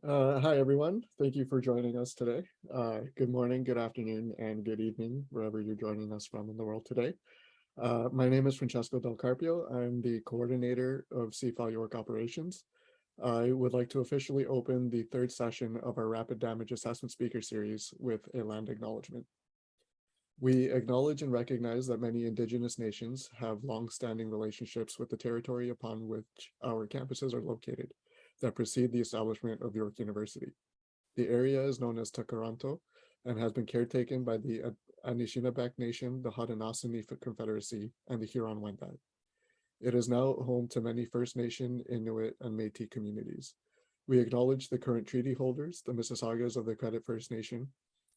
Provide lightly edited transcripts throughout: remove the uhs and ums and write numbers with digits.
Hi, everyone. Thank you for joining us today. Good morning, good afternoon, and good evening, wherever you're joining us from in the world today. My name is Francesco Del Carpio. I'm the coordinator of CIFAL York operations. I would like to officially open the third session of our Rapid Damage Assessment Speaker Series with a land acknowledgement. We acknowledge and recognize that many Indigenous nations have long-standing relationships with the territory upon which our campuses are located that precede the establishment of York University. The area is known as Takaranto and has been caretaken by the Anishinaabe Nation, the Haudenosaunee Confederacy, and the Huron-Wendat. It is now home to many First Nation, Inuit, and Métis communities. We acknowledge the current treaty holders, the Mississaugas of the Credit First Nation,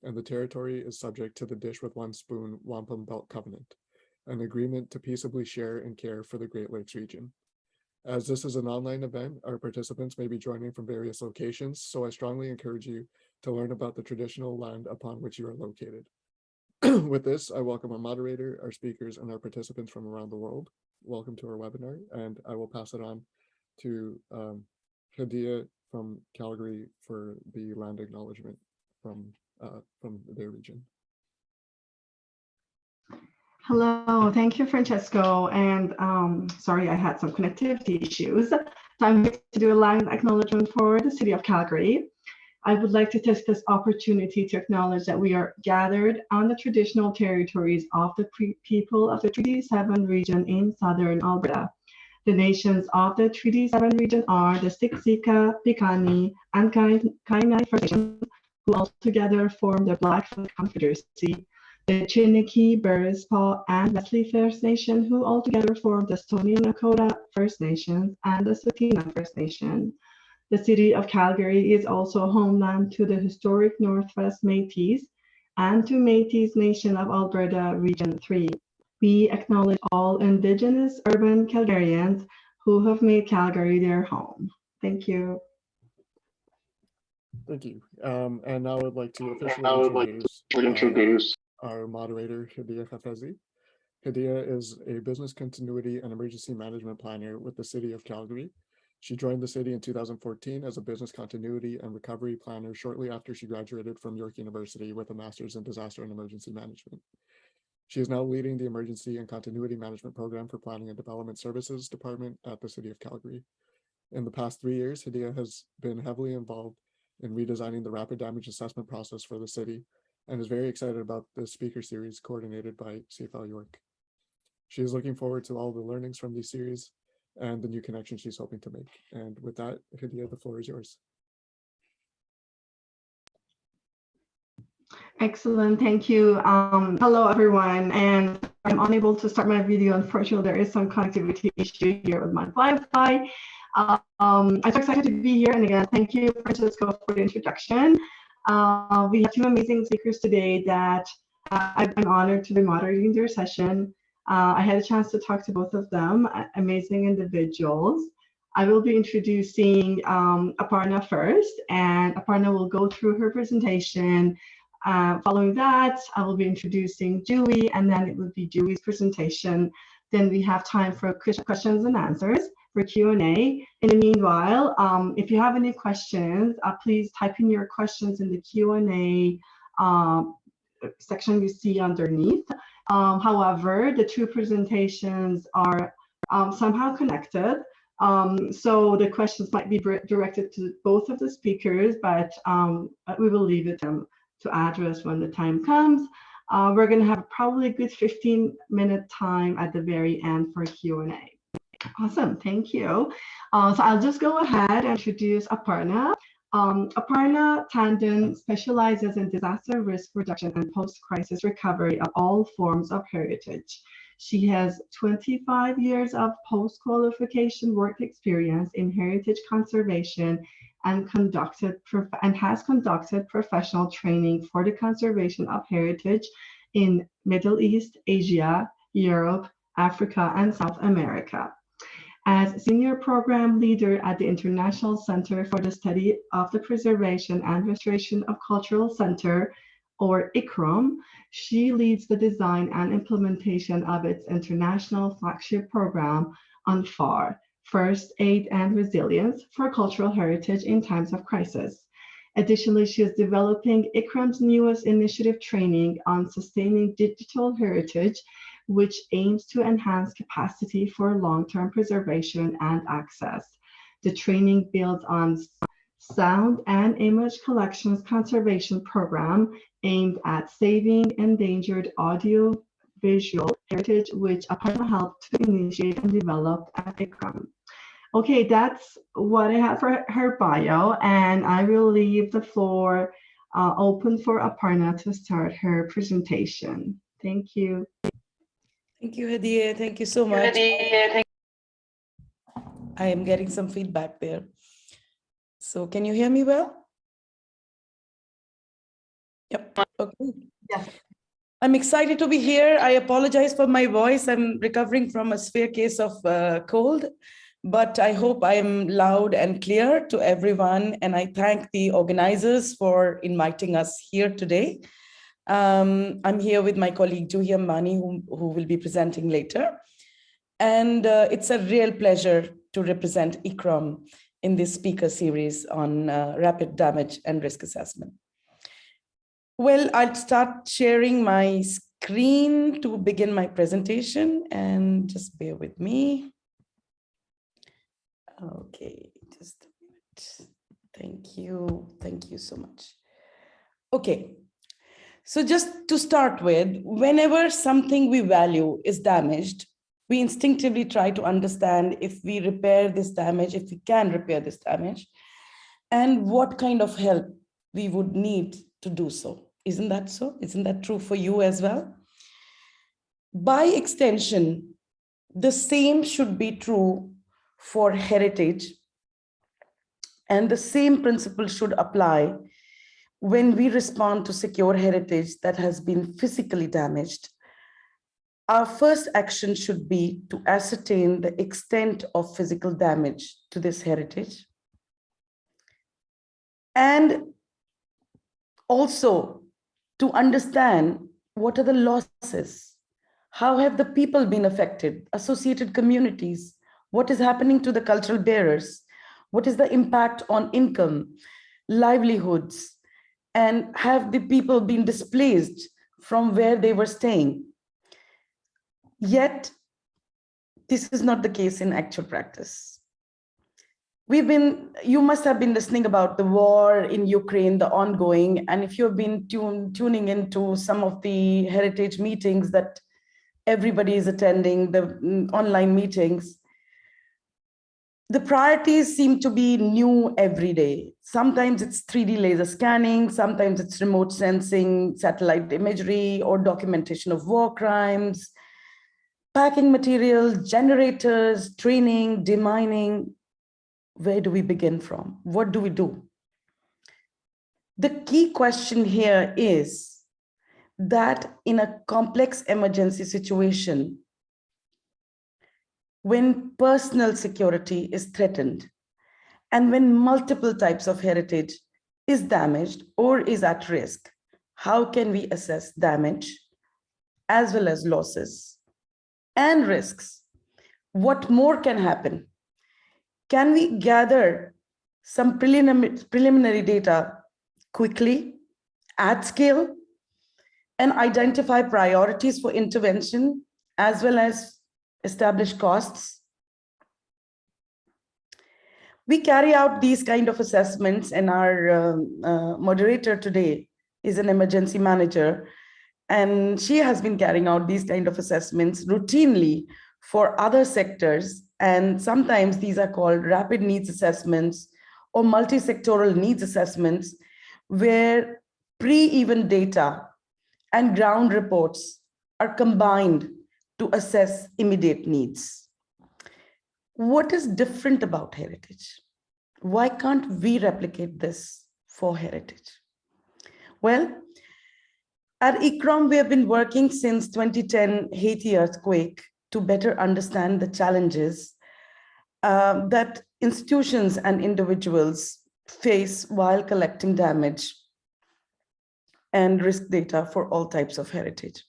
and the territory is subject to the Dish with One Spoon Wampum Belt Covenant, an agreement to peaceably share and care for the Great Lakes region. As this is an online event, our participants may be joining from various locations, so I strongly encourage you to learn about the traditional land upon which you are located. With this, I welcome our moderator, our speakers, and our participants from around the world. Welcome to our webinar, and I will pass it on to Hedieh from Calgary for the land acknowledgement from their region. Hello, thank you, Francesco. And sorry, I had some connectivity issues. So I'm here to do a land acknowledgement for the city of Calgary. I would like to take this opportunity to acknowledge that we are gathered on the traditional territories of the people of the Treaty 7 region in southern Alberta. The nations of the Treaty 7 region are the Siksika, Piikani, and Kainai First Nations, who altogether form the Blackfoot Confederacy, the Chiniki, Bearspaw, and Wesley First Nation, who altogether form the Stoney Nakoda First Nations and the Tsuut'ina First Nation. The city of Calgary is also homeland to the historic Northwest Métis and to Métis Nation of Alberta Region 3. We acknowledge all Indigenous urban Calgarians who have made Calgary their home. Thank you. Thank you. And now I would like to officially introduce our moderator, Hedieh Hafezi. Hedieh is a business continuity and emergency management planner with the city of Calgary. She joined the city in 2014 as a business continuity and recovery planner shortly after she graduated from York University with a master's in disaster and emergency management. She is now leading the emergency and continuity management program for planning and development services department at the city of Calgary. In the past 3 years, Hedieh has been heavily involved in redesigning the rapid damage assessment process for the city and is very excited about the speaker series coordinated by CIFAL York. She is looking forward to all the learnings from these series and the new connections she's hoping to make. And with that, Hedieh, the floor is yours. Excellent, thank you. Hello, everyone. And I'm unable to start my video. Unfortunately, there is some connectivity issue here with my Wi-Fi. I'm so excited to be here. And again, thank you, Francesco, for the introduction. We have two amazing speakers today that I'm honored to be moderating their session. I had a chance to talk to both of them, amazing individuals. I will be introducing Aparna first, and Aparna will go through her presentation. Following that, I will be introducing Julie, and then it will be Julie's presentation. Then we have time for questions and answers for Q&A. In the meanwhile, if you have any questions, please type in your questions in the Q&A section you see underneath. However, the two presentations are somehow connected. So the questions might be directed to both of the speakers, but we will leave it to address when the time comes. We're going to have probably a good 15-minute time at the very end for Q&A. Awesome, thank you. So I'll just go ahead and introduce Aparna. Aparna Tandon specializes in disaster risk reduction and post-crisis recovery of all forms of heritage. She has 25 years of post-qualification work experience in heritage conservation and has conducted professional training for the conservation of heritage in Middle East, Asia, Europe, Africa, and South America. As Senior Program Leader at the International Center for the Study of the Preservation and Restoration of Cultural Center, or ICCROM, she leads the design and implementation of its international flagship program, UNFAR, first aid and resilience for cultural heritage in times of crisis. Additionally, she is developing ICCROM's newest initiative training on sustaining digital heritage, which aims to enhance capacity for long-term preservation and access. The training builds on sound and image collections conservation program aimed at saving endangered audio-visual heritage, which Aparna helped to initiate and develop at ICCROM. Okay, that's what I have for her bio, and I will leave the floor open for Aparna to start her presentation. Thank you. Thank you, Hedieh. Thank you so much. I am getting some feedback there. So can you hear me well? Yep. Okay. Yes. I'm excited to be here. I apologize for my voice. I'm recovering from a severe case of cold, but I hope I am loud and clear to everyone. And I thank the organizers for inviting us here today. I'm here with my colleague, Ambani, who will be presenting later. And it's a real pleasure to represent ICCROM in this speaker series on rapid damage and risk assessment. Well, I'll start sharing my screen to begin my presentation, and just bear with me. Okay, just a minute. Thank you. Thank you so much. Okay. So just to start with, whenever something we value is damaged, we instinctively try to understand if we repair this damage, if we can repair this damage, and what kind of help we would need to do so. Isn't that so? Isn't that true for you as well? By extension, the same should be true for heritage, and the same principle should apply when we respond to secure heritage that has been physically damaged. Our first action should be to ascertain the extent of physical damage to this heritage, and also to understand what are the losses, how have the people been affected, associated communities, what is happening to the cultural bearers, what is the impact on income, livelihoods, and have the people been displaced from where they were staying. Yet, this is not the case in actual practice. You must have been listening about the war in Ukraine, the ongoing, and if you've been tuning into some of the heritage meetings that everybody is attending, the online meetings, the priorities seem to be new every day. Sometimes it's 3D laser scanning, sometimes it's remote sensing, satellite imagery, or documentation of war crimes, packing materials, generators, training, demining. Where do we begin from? What do we do? The key question here is that in a complex emergency situation, when personal security is threatened, and when multiple types of heritage is damaged or is at risk, how can we assess damage as well as losses and risks? What more can happen? Can we gather some preliminary data quickly, at scale, and identify priorities for intervention as well as establish costs? We carry out these kind of assessments, and our moderator today is an emergency manager, and she has been carrying out these kind of assessments routinely for other sectors. And sometimes these are called rapid needs assessments or multi-sectoral needs assessments, where pre-event data and ground reports are combined to assess immediate needs. What is different about heritage? Why can't we replicate this for heritage? Well, at ICCROM, we have been working since 2010 Haiti earthquake to better understand the challenges that institutions and individuals face while collecting damage and risk data for all types of heritage.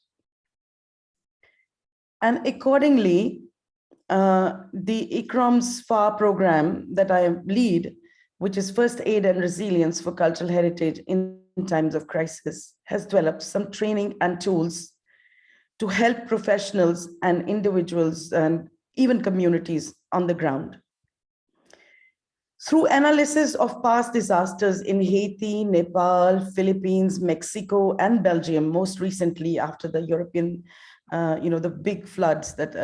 And accordingly, the ICCROM's FAR program that I lead, which is First Aid and Resilience for Cultural Heritage in Times of Crisis, has developed some training and tools to help professionals and individuals and even communities on the ground. Through analysis of past disasters in Haiti, Nepal, Philippines, Mexico, and Belgium, most recently after the European, the big floods that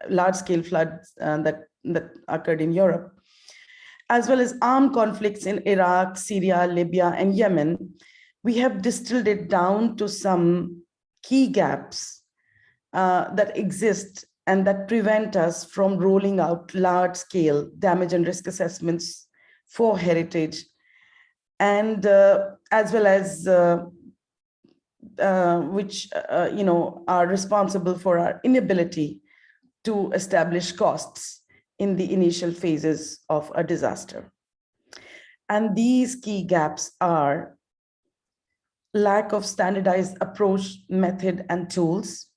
large-scale floods that occurred in Europe, as well as armed conflicts in Iraq, Syria, Libya, and Yemen, we have distilled it down to some key gaps that exist and that prevent us from rolling out large-scale damage and risk assessments for heritage, and as well as which are responsible for our inability to establish costs in the initial phases of a disaster. And these key gaps are lack of standardized approach, method, and tools,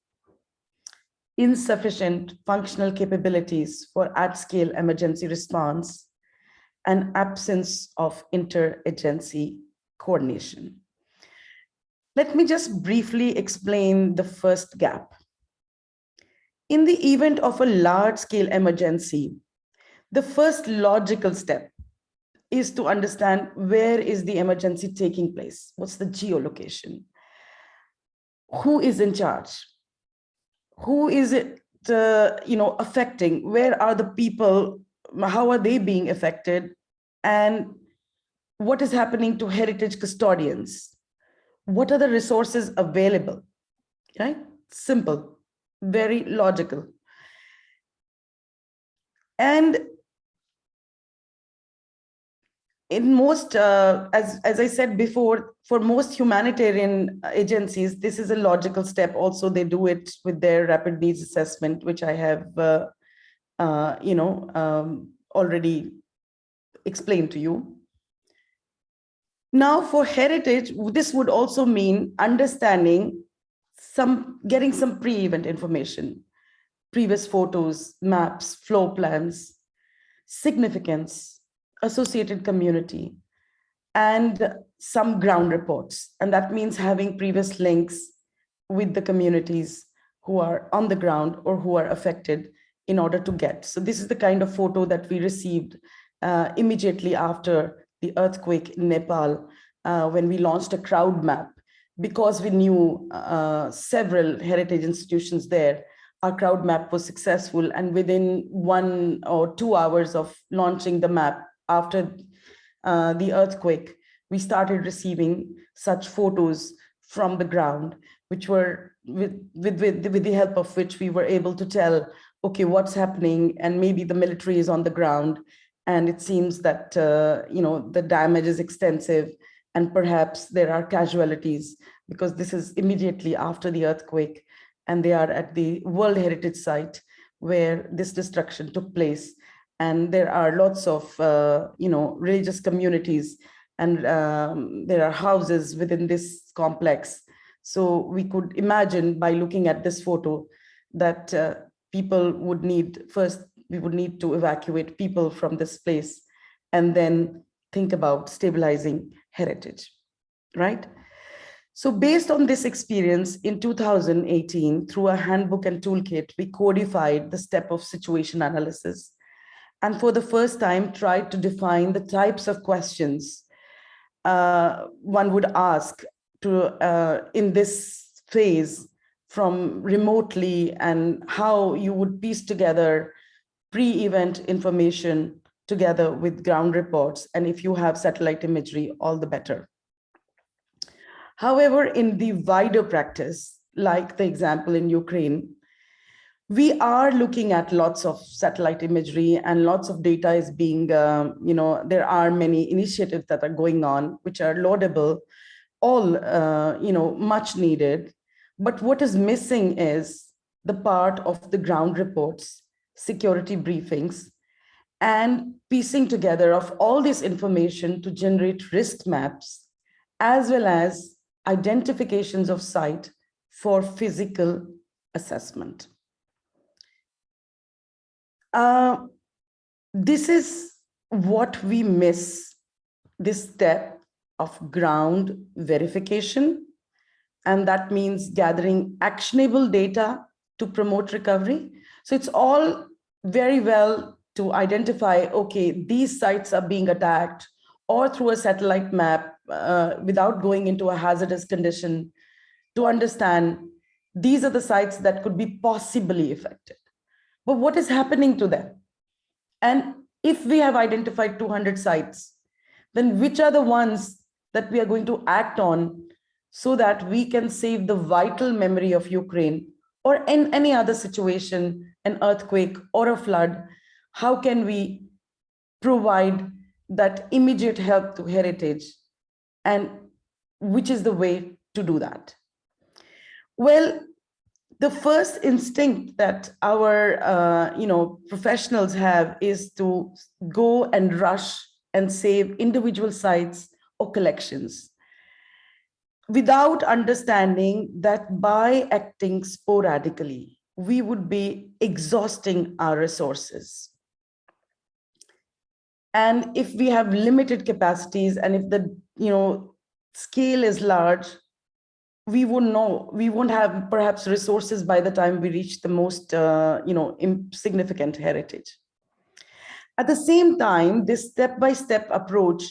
insufficient functional capabilities for at-scale emergency response, and absence of interagency coordination. Let me just briefly explain the first gap. In the event of a large-scale emergency, the first logical step is to understand where is the emergency taking place? What's the geolocation? Who is in charge? Who is it affecting? Where are the people? How are they being affected? And what is happening to heritage custodians? What are the resources available? Right? Simple, very logical. And in most, as I said before, for most humanitarian agencies, this is a logical step. Also, they do it with their rapid needs assessment, which I have, already explained to you. Now, for heritage, this would also mean understanding getting some pre-event information, previous photos, maps, floor plans, significance, associated community, and some ground reports. And that means having previous links with the communities who are on the ground or who are affected in order to get. So this is the kind of photo that we received immediately after the earthquake in Nepal, when we launched a crowd map. Because we knew several heritage institutions there, our crowd map was successful. And within 1 or 2 hours of launching the map, after the earthquake, we started receiving such photos from the ground, which were with the help of which we were able to tell, okay, what's happening, and maybe the military is on the ground, and it seems that the damage is extensive, and perhaps there are casualties, because this is immediately after the earthquake, and they are at the World Heritage Site where this destruction took place. And there are lots of, religious communities, and there are houses within this complex. So we could imagine by looking at this photo that people would need, first, we would need to evacuate people from this place and then think about stabilizing heritage, right? So based on this experience in 2018, through a handbook and toolkit, we codified the step of situation analysis, and for the first time tried to define the types of questions one would ask in this phase from remotely, and how you would piece together pre-event information together with ground reports. And if you have satellite imagery, all the better. However, in the wider practice, like the example in Ukraine, we are looking at lots of satellite imagery, and lots of data is being, there are many initiatives that are going on, which are laudable, all, much needed. But what is missing is the part of the ground reports, security briefings, and piecing together of all this information to generate risk maps, as well as identifications of site for physical assessment. This is what we miss, this step of ground verification. And that means gathering actionable data to promote recovery. So it's all very well to identify, okay, these sites are being attacked, or through a satellite map without going into a hazardous condition, to understand these are the sites that could be possibly affected. But what is happening to them? And if we have identified 200 sites, then which are the ones that we are going to act on so that we can save the vital memory of Ukraine, or in any other situation, an earthquake or a flood? How can we provide that immediate help to heritage, and which is the way to do that? Well, the first instinct that our professionals have is to go and rush and save individual sites or collections, without understanding that by acting sporadically, we would be exhausting our resources. And if we have limited capacities, and if the scale is large, we won't have perhaps resources by the time we reach the most significant heritage. At the same time, this step-by-step approach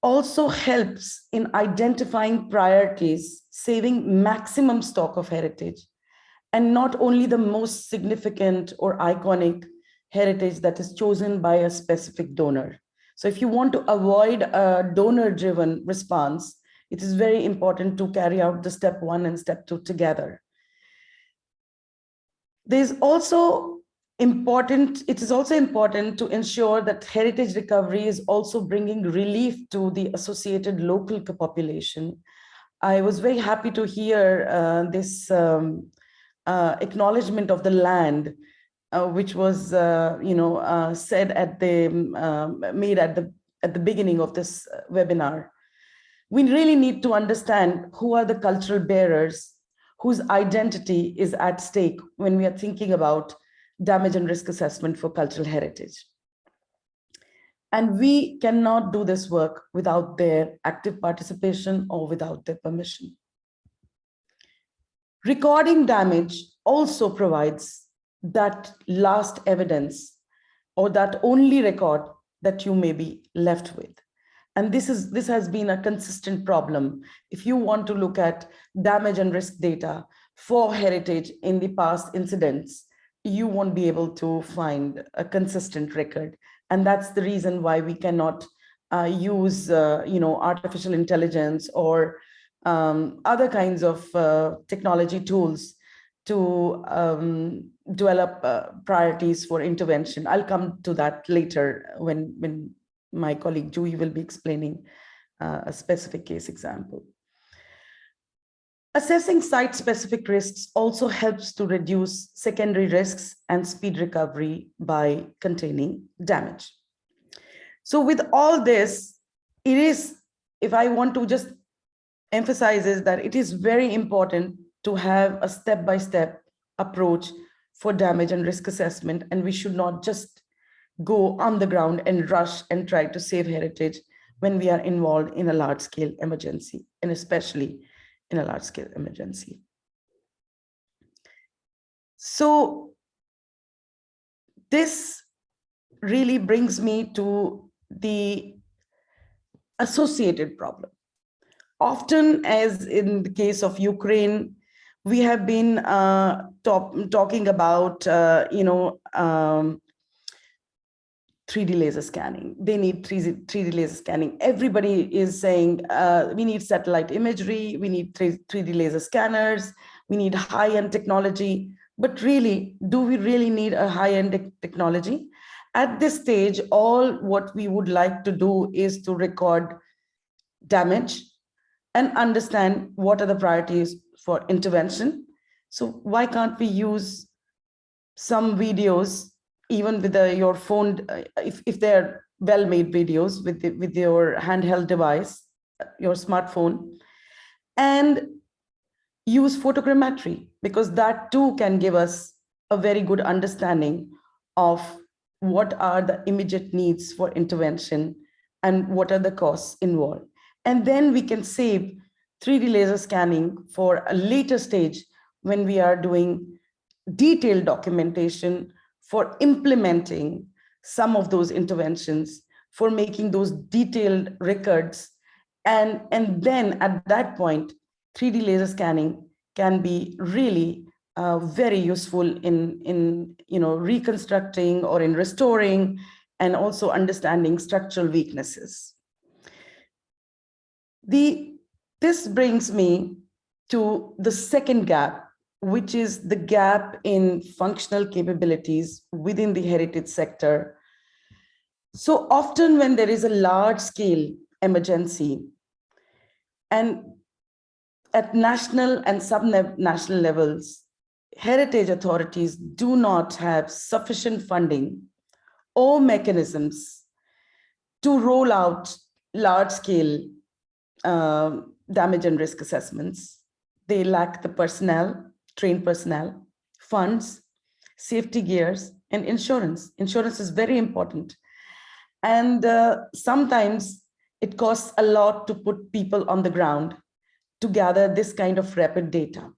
also helps in identifying priorities, saving maximum stock of heritage, and not only the most significant or iconic heritage that is chosen by a specific donor. So if you want to avoid a donor-driven response, it is very important to carry out the step 1 and step 2 together. It is also important to ensure that heritage recovery is also bringing relief to the associated local population. I was very happy to hear this acknowledgement of the land, which was said made at the beginning of this webinar. We really need to understand who are the cultural bearers whose identity is at stake when we are thinking about damage and risk assessment for cultural heritage. And we cannot do this work without their active participation or without their permission. Recording damage also provides that last evidence, or that only record that you may be left with. And this has been a consistent problem. If you want to look at damage and risk data for heritage in the past incidents, you won't be able to find a consistent record. And that's the reason why we cannot use artificial intelligence or other kinds of technology tools to develop priorities for intervention. I'll come to that later when my colleague Jui will be explaining a specific case example. Assessing site-specific risks also helps to reduce secondary risks and speed recovery by containing damage. So with all this, it is, if I want to just emphasize, is that it is very important to have a step-by-step approach for damage and risk assessment, and we should not just go on the ground and rush and try to save heritage when we are involved in a large-scale emergency, and especially in a large-scale emergency. So this really brings me to the associated problem. Often, as in the case of Ukraine, we have been talking about 3D laser scanning. They need 3D laser scanning. Everybody is saying we need satellite imagery, we need 3D laser scanners, we need high-end technology. But really, do we really need a high-end technology? At this stage, all what we would like to do is to record damage and understand what are the priorities for intervention. So why can't we use some videos, even with your phone, if they're well-made videos with your handheld device, your smartphone, and use photogrammetry, because that too can give us a very good understanding of what are the immediate needs for intervention and what are the costs involved. And then we can save 3D laser scanning for a later stage when we are doing detailed documentation for implementing some of those interventions, for making those detailed records. And then at that point, 3D laser scanning can be really very useful in reconstructing or in restoring and also understanding structural weaknesses. This brings me to the second gap, which is the gap in functional capabilities within the heritage sector. So often when there is a large scale emergency, and at national and sub-national levels, heritage authorities do not have sufficient funding or mechanisms to roll out large-scale damage and risk assessments. They lack the personnel, trained personnel, funds, safety gears, and insurance. Insurance is very important. And sometimes it costs a lot to put people on the ground to gather this kind of rapid data.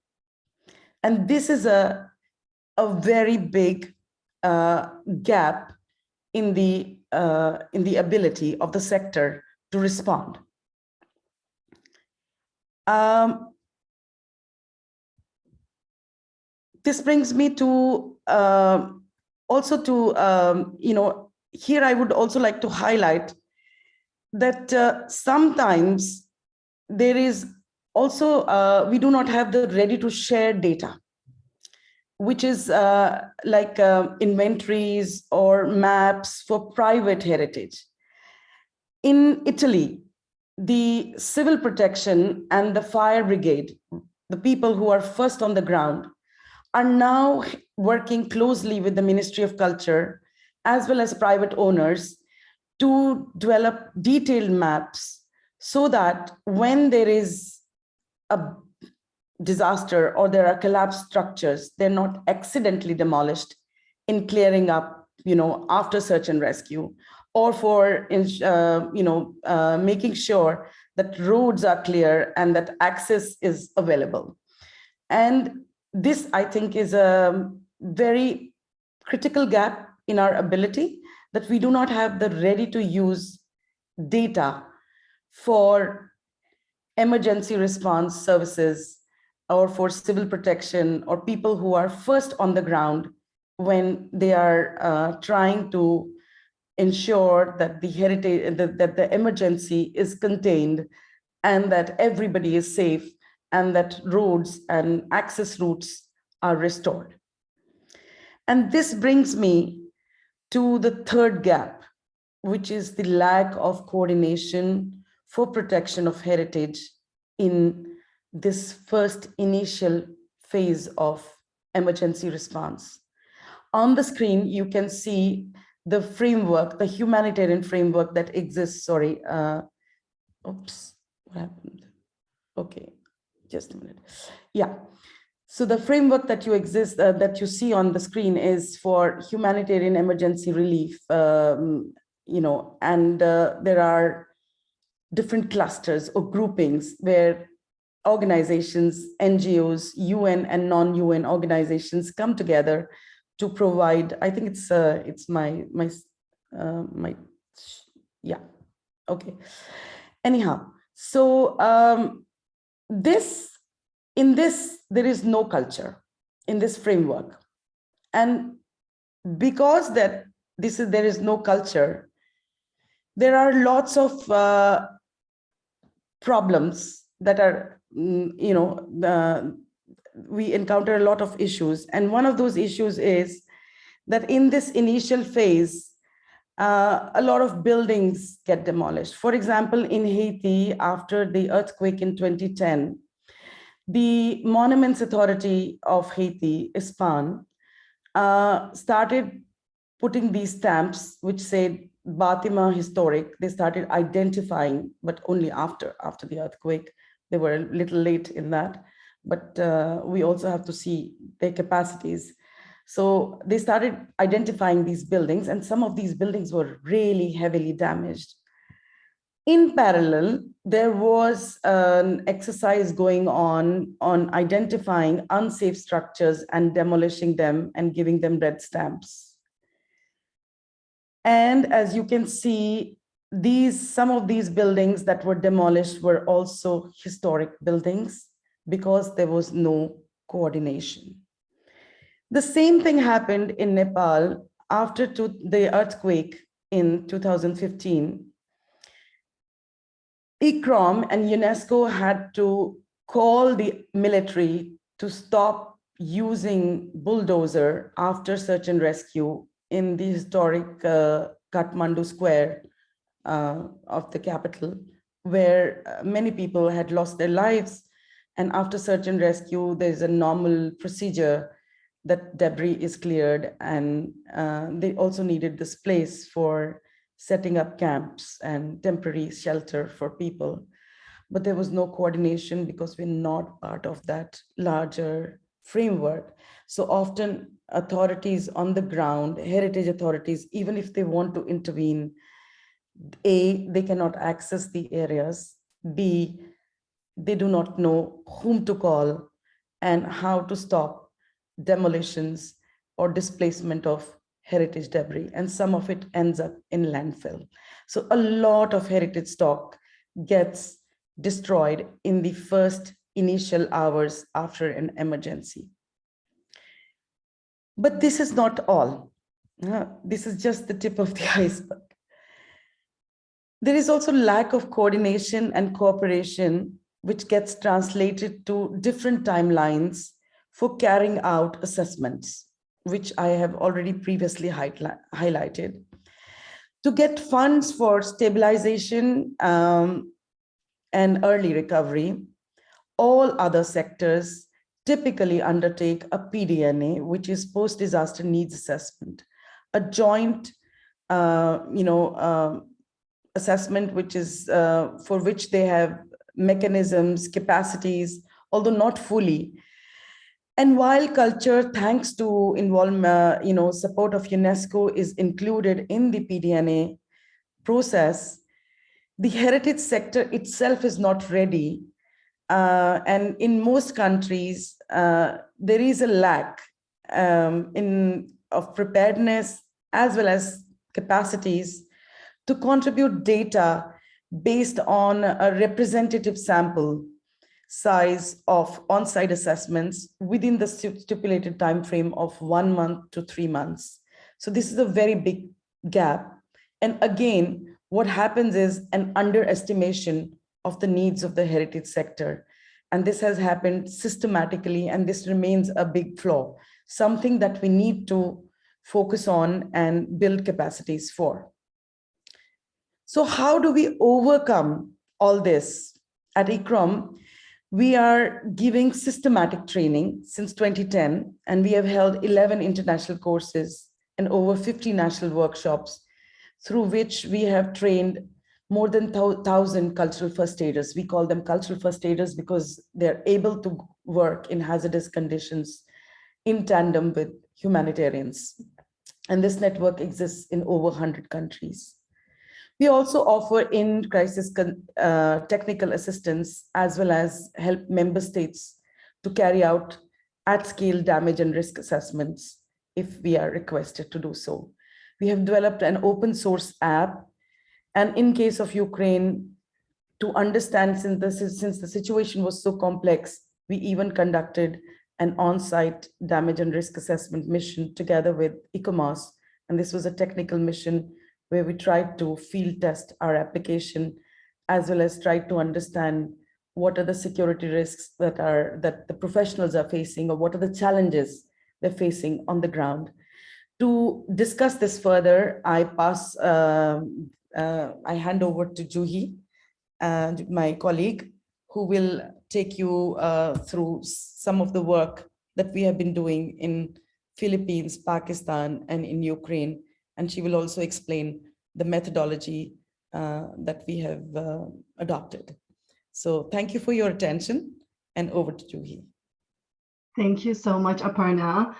And this is a very big gap in the ability of the sector to respond. This brings me to also to, here I would also like to highlight that sometimes there is also, we do not have the ready to share data, which is like inventories or maps for private heritage. In Italy, the civil protection and the fire brigade, the people who are first on the ground, are now working closely with the Ministry of Culture as well as private owners to develop detailed maps so that when there is a disaster or there are collapsed structures, they're not accidentally demolished in clearing up, after search and rescue, or for, making sure that roads are clear and that access is available. And this, I think, is a very critical gap in our ability, that we do not have the ready-to-use data for emergency response services or for civil protection or people who are first on the ground when they are trying to ensure that the heritage, that the emergency is contained and that everybody is safe and that roads and access routes are restored. And this brings me to the third gap, which is the lack of coordination for protection of heritage in this first initial phase of emergency response. On the screen, you can see the framework, the humanitarian framework that exists. Oops, what happened? Okay, just a minute. Yeah. So the framework that that you see on the screen is for humanitarian emergency relief, and there are different clusters or groupings where organizations, NGOs, UN and non-UN organizations come together to provide. I think it's my yeah, okay. Anyhow, so in this, there is no culture in this framework. And because there is no culture, there are lots of problems that are, we encounter a lot of issues. And one of those issues is that in this initial phase, a lot of buildings get demolished. For example, in Haiti, after the earthquake in 2010, the Monuments Authority of Haiti, ISPAN, started putting these stamps which said Batima Historic. They started identifying, but only after the earthquake. They were a little late in that, but we also have to see their capacities. So they started identifying these buildings, and some of these buildings were really heavily damaged. In parallel, there was an exercise going on identifying unsafe structures and demolishing them and giving them red stamps. And as you can see, some of these buildings that were demolished were also historic buildings because there was no coordination. The same thing happened in Nepal after the earthquake in 2015. ICCROM and UNESCO had to call the military to stop using bulldozer after search and rescue in the historic Kathmandu square of the capital, where many people had lost their lives. And after search and rescue, there's a normal procedure that debris is cleared, and they also needed this place for setting up camps and temporary shelter for people. But there was no coordination because we're not part of that larger framework. So often authorities on the ground, heritage authorities, even if they want to intervene, A, they cannot access the areas, B, they do not know whom to call and how to stop demolitions or displacement of heritage debris, and some of it ends up in landfill. So a lot of heritage stock gets destroyed in the first initial hours after an emergency. But this is not all. This is just the tip of the iceberg. There is also lack of coordination and cooperation, which gets translated to different timelines for carrying out assessments, which I have already previously highlighted. To get funds for stabilization and early recovery, all other sectors typically undertake a PDNA, which is post-disaster needs assessment, a joint assessment, which is for which they have mechanisms, capacities, although not fully. And while culture, thanks to involvement, support of UNESCO, is included in the PDNA process, the heritage sector itself is not ready. And in most countries, there is a lack of preparedness as well as capacities to contribute data based on a representative sample size of on-site assessments within the stipulated time frame of 1 month to 3 months. So this is a very big gap. And again, what happens is an underestimation of the needs of the heritage sector. And this has happened systematically, and this remains a big flaw, something that we need to focus on and build capacities for. So how do we overcome all this? At ICCROM, we are giving systematic training since 2010, and we have held 11 international courses and over 50 national workshops, through which we have trained more than 1,000 cultural first aiders. We call them cultural first aiders because they're able to work in hazardous conditions in tandem with humanitarians. And this network exists in over 100 countries. We also offer in-crisis technical assistance, as well as help member states to carry out at-scale damage and risk assessments if we are requested to do so. We have developed an open source app, and in case of Ukraine, to understand, since the situation was so complex, we even conducted an on-site damage and risk assessment mission together with ICCROM, and this was a technical mission where we tried to field test our application, as well as try to understand what are the security risks that the professionals are facing, or what are the challenges they're facing on the ground. To discuss this further, I hand over to Juhi, my colleague, who will take you through some of the work that we have been doing in Philippines, Pakistan, and in Ukraine. And she will also explain the methodology that we have adopted. So thank you for your attention, and over to Juhi. Thank you so much, Aparna.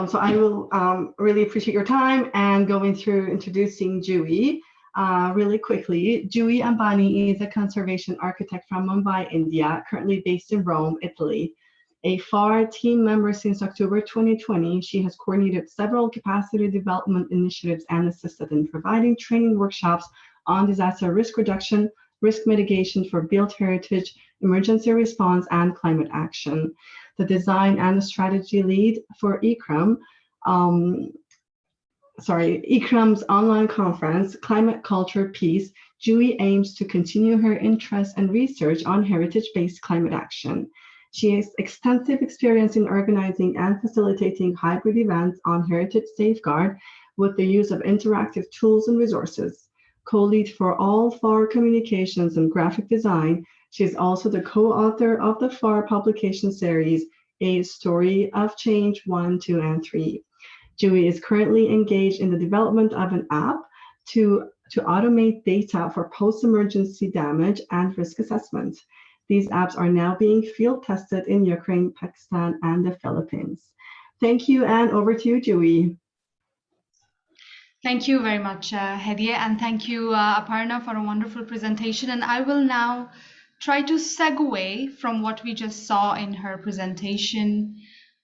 So I will really appreciate your time and going through introducing Juhi really quickly. Juhi Ambani is a conservation architect from Mumbai, India, currently based in Rome, Italy. A FAR team member since October 2020, she has coordinated several capacity development initiatives and assisted in providing training workshops on disaster risk reduction, risk mitigation for built heritage, emergency response, and climate action. The design and the strategy lead for ICCROM's online conference, Climate Culture Peace. Juhi aims to continue her interest and research on heritage-based climate action. She has extensive experience in organizing and facilitating hybrid events on heritage safeguard with the use of interactive tools and resources. Co-lead for all FAR communications and graphic design, she is also the co-author of the FAR publication series, A Story of Change 1, 2, and 3. Juhi is currently engaged in the development of an app to automate data for post-emergency damage and risk assessment. These apps are now being field tested in Ukraine, Pakistan, and the Philippines. Thank you, and over to you, Juhi. Thank you very much, Hedieh, and thank you, Aparna, for a wonderful presentation. And I will now try to segue from what we just saw in her presentation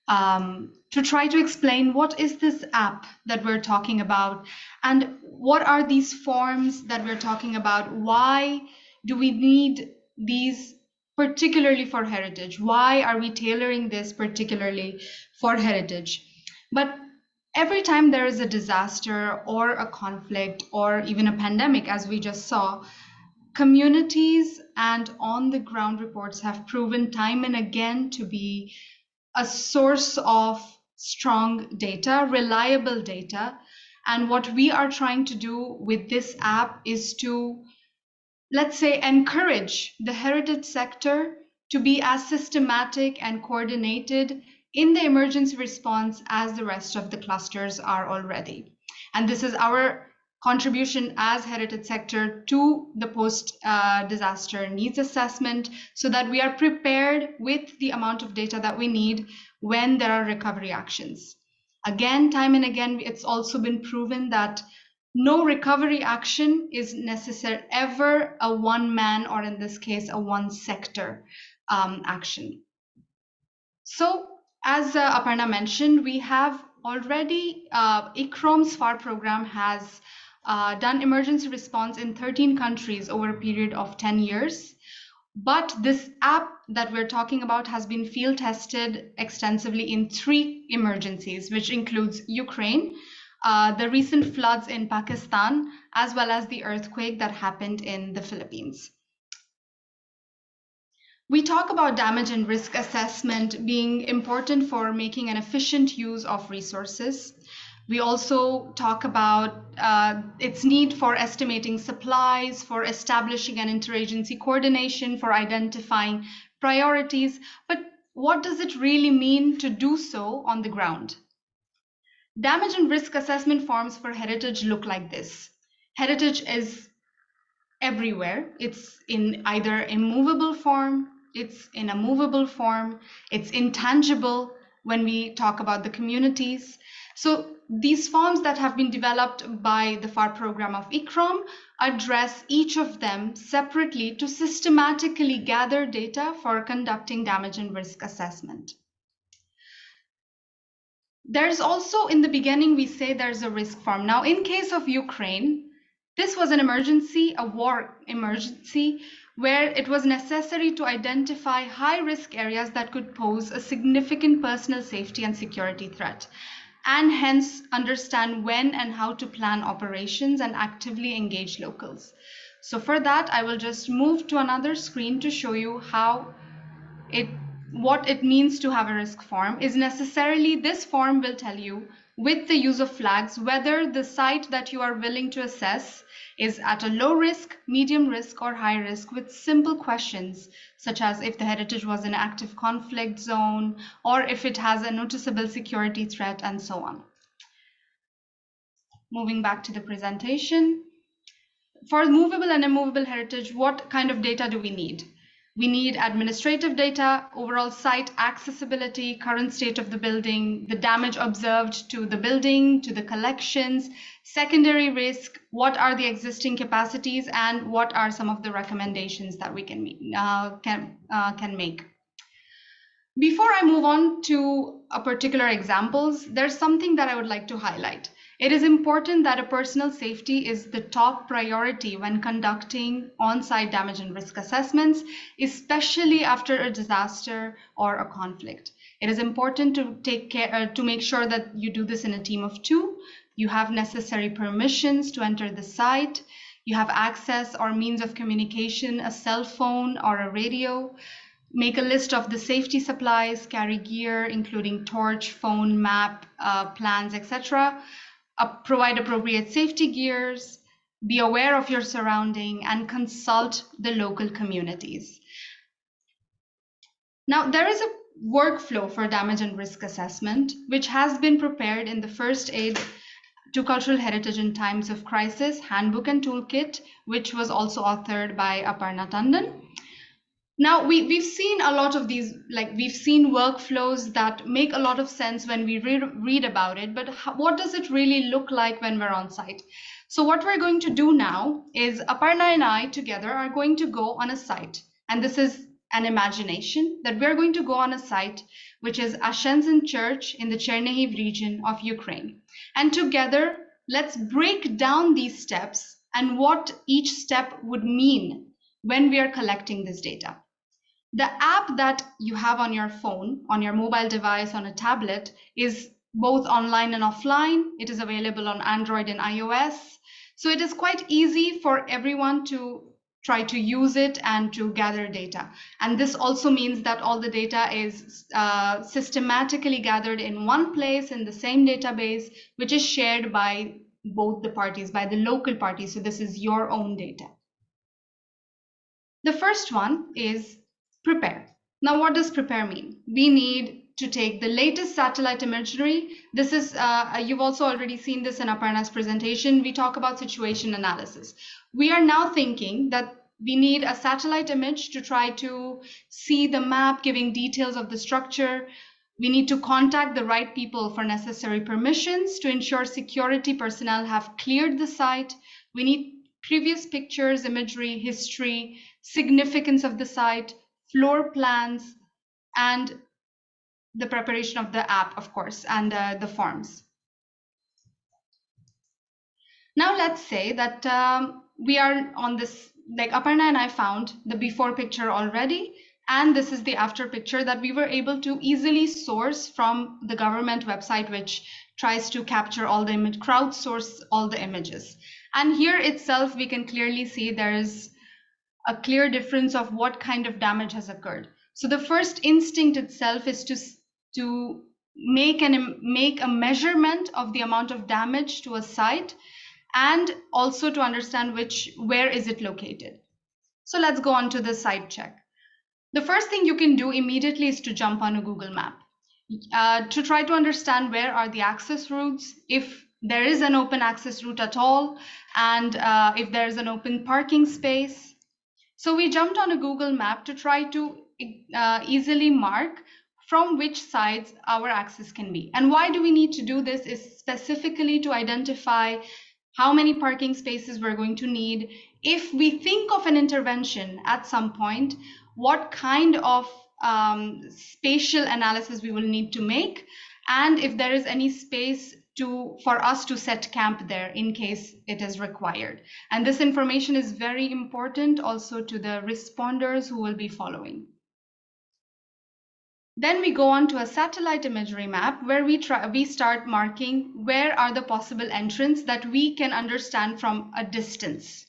to try to explain what is this app that we're talking about and what are these forms that we're talking about. Why do we need these particularly for heritage? Why are we tailoring this particularly for heritage? But every time there is a disaster or a conflict or even a pandemic, as we just saw, communities and on-the-ground reports have proven time and again to be a source of strong data, reliable data. And what we are trying to do with this app is to, let's say, encourage the heritage sector to be as systematic and coordinated in the emergency response as the rest of the clusters are already. And this is our contribution as heritage sector to the post-disaster needs assessment so that we are prepared with the amount of data that we need when there are recovery actions. Again, time and again, it's also been proven that no recovery action is necessary ever a one-man, or in this case, a one-sector action. So, as Aparna mentioned, we have already, ICCROM's FAR program has done emergency response in 13 countries over a period of 10 years. But this app that we're talking about has been field tested extensively in 3 emergencies, which includes Ukraine, the recent floods in Pakistan, as well as the earthquake that happened in the Philippines. We talk about damage and risk assessment being important for making an efficient use of resources. We also talk about its need for estimating supplies, for establishing an interagency coordination, for identifying priorities. But what does it really mean to do so on the ground? Damage and risk assessment forms for heritage look like this. Heritage is everywhere. It's in either a movable form, it's in a movable form, it's intangible when we talk about the communities. So these forms that have been developed by the FAR program of ICCROM address each of them separately to systematically gather data for conducting damage and risk assessment. There's also, in the beginning, we say there's a risk form. Now, in case of Ukraine, this was an emergency, a war emergency, where it was necessary to identify high-risk areas that could pose a significant personal safety and security threat, and hence understand when and how to plan operations and actively engage locals. So for that, I will just move to another screen to show you what it means to have a risk form. Is necessarily, this form will tell you with the use of flags whether the site that you are willing to assess is at a low risk, medium risk, or high risk, with simple questions such as if the heritage was an active conflict zone or if it has a noticeable security threat, and so on. Moving back to the presentation. For movable and immovable heritage, what kind of data do we need? We need administrative data, overall site accessibility, current state of the building, the damage observed to the building, to the collections, secondary risk, what are the existing capacities, and what are some of the recommendations that we can make. Before I move on to a particular examples, there's something that I would like to highlight. It is important that a personal safety is the top priority when conducting on-site damage and risk assessments, especially after a disaster or a conflict. It is important to take care to make sure that you do this in a team of 2. You have necessary permissions to enter the site. You have access or means of communication, a cell phone or a radio. Make a list of the safety supplies, carry gear, including torch, phone, map, plans, etc. Provide appropriate safety gears, be aware of your surrounding, and consult the local communities. Now, there is a workflow for damage and risk assessment, which has been prepared in the First Aid to Cultural Heritage in Times of Crisis Handbook and Toolkit, which was also authored by Aparna Tandon. Now, we've seen a lot of these, we've seen workflows that make a lot of sense when we read about it, but what does it really look like when we're on site? So what we're going to do now is Aparna and I together are going to go on a site, and this is an imagination that we're going to go on a site, which is Ashenzin Church in the Chernihiv region of Ukraine. And together, let's break down these steps and what each step would mean when we are collecting this data. The app that you have on your phone, on your mobile device, on a tablet is both online and offline. It is available on Android and iOS. So it is quite easy for everyone to try to use it and to gather data. And this also means that all the data is systematically gathered in one place in the same database, which is shared by both the parties, by the local parties. So this is your own data. The first one is prepare. Now, what does prepare mean? We need to take the latest satellite imagery. This is, you've also already seen this in Aparna's presentation. We talk about situation analysis. We are now thinking that we need a satellite image to try to see the map, giving details of the structure. We need to contact the right people for necessary permissions to ensure security personnel have cleared the site. We need previous pictures, imagery, history, significance of the site, floor plans, and the preparation of the app, of course, and the forms. Now let's say that we are on this, like Aparna and I found the before picture already, and this is the after picture that we were able to easily source from the government website, which tries to capture all the image, crowdsource all the images. And here itself, we can clearly see there is a clear difference of what kind of damage has occurred. So the first instinct itself is to make a measurement of the amount of damage to a site, and also to understand where is it located. So let's go on to the site check. The first thing you can do immediately is to jump on a Google map to try to understand where are the access routes, if there is an open access route at all, and if there is an open parking space. So we jumped on a Google map to try to easily mark from which sides our access can be. And why do we need to do this is specifically to identify how many parking spaces we're going to need. If we think of an intervention at some point, what kind of spatial analysis we will need to make, and if there is any space for us to set camp there in case it is required. And this information is very important also to the responders who will be following. Then we go on to a satellite imagery map where we start marking where are the possible entrances that we can understand from a distance.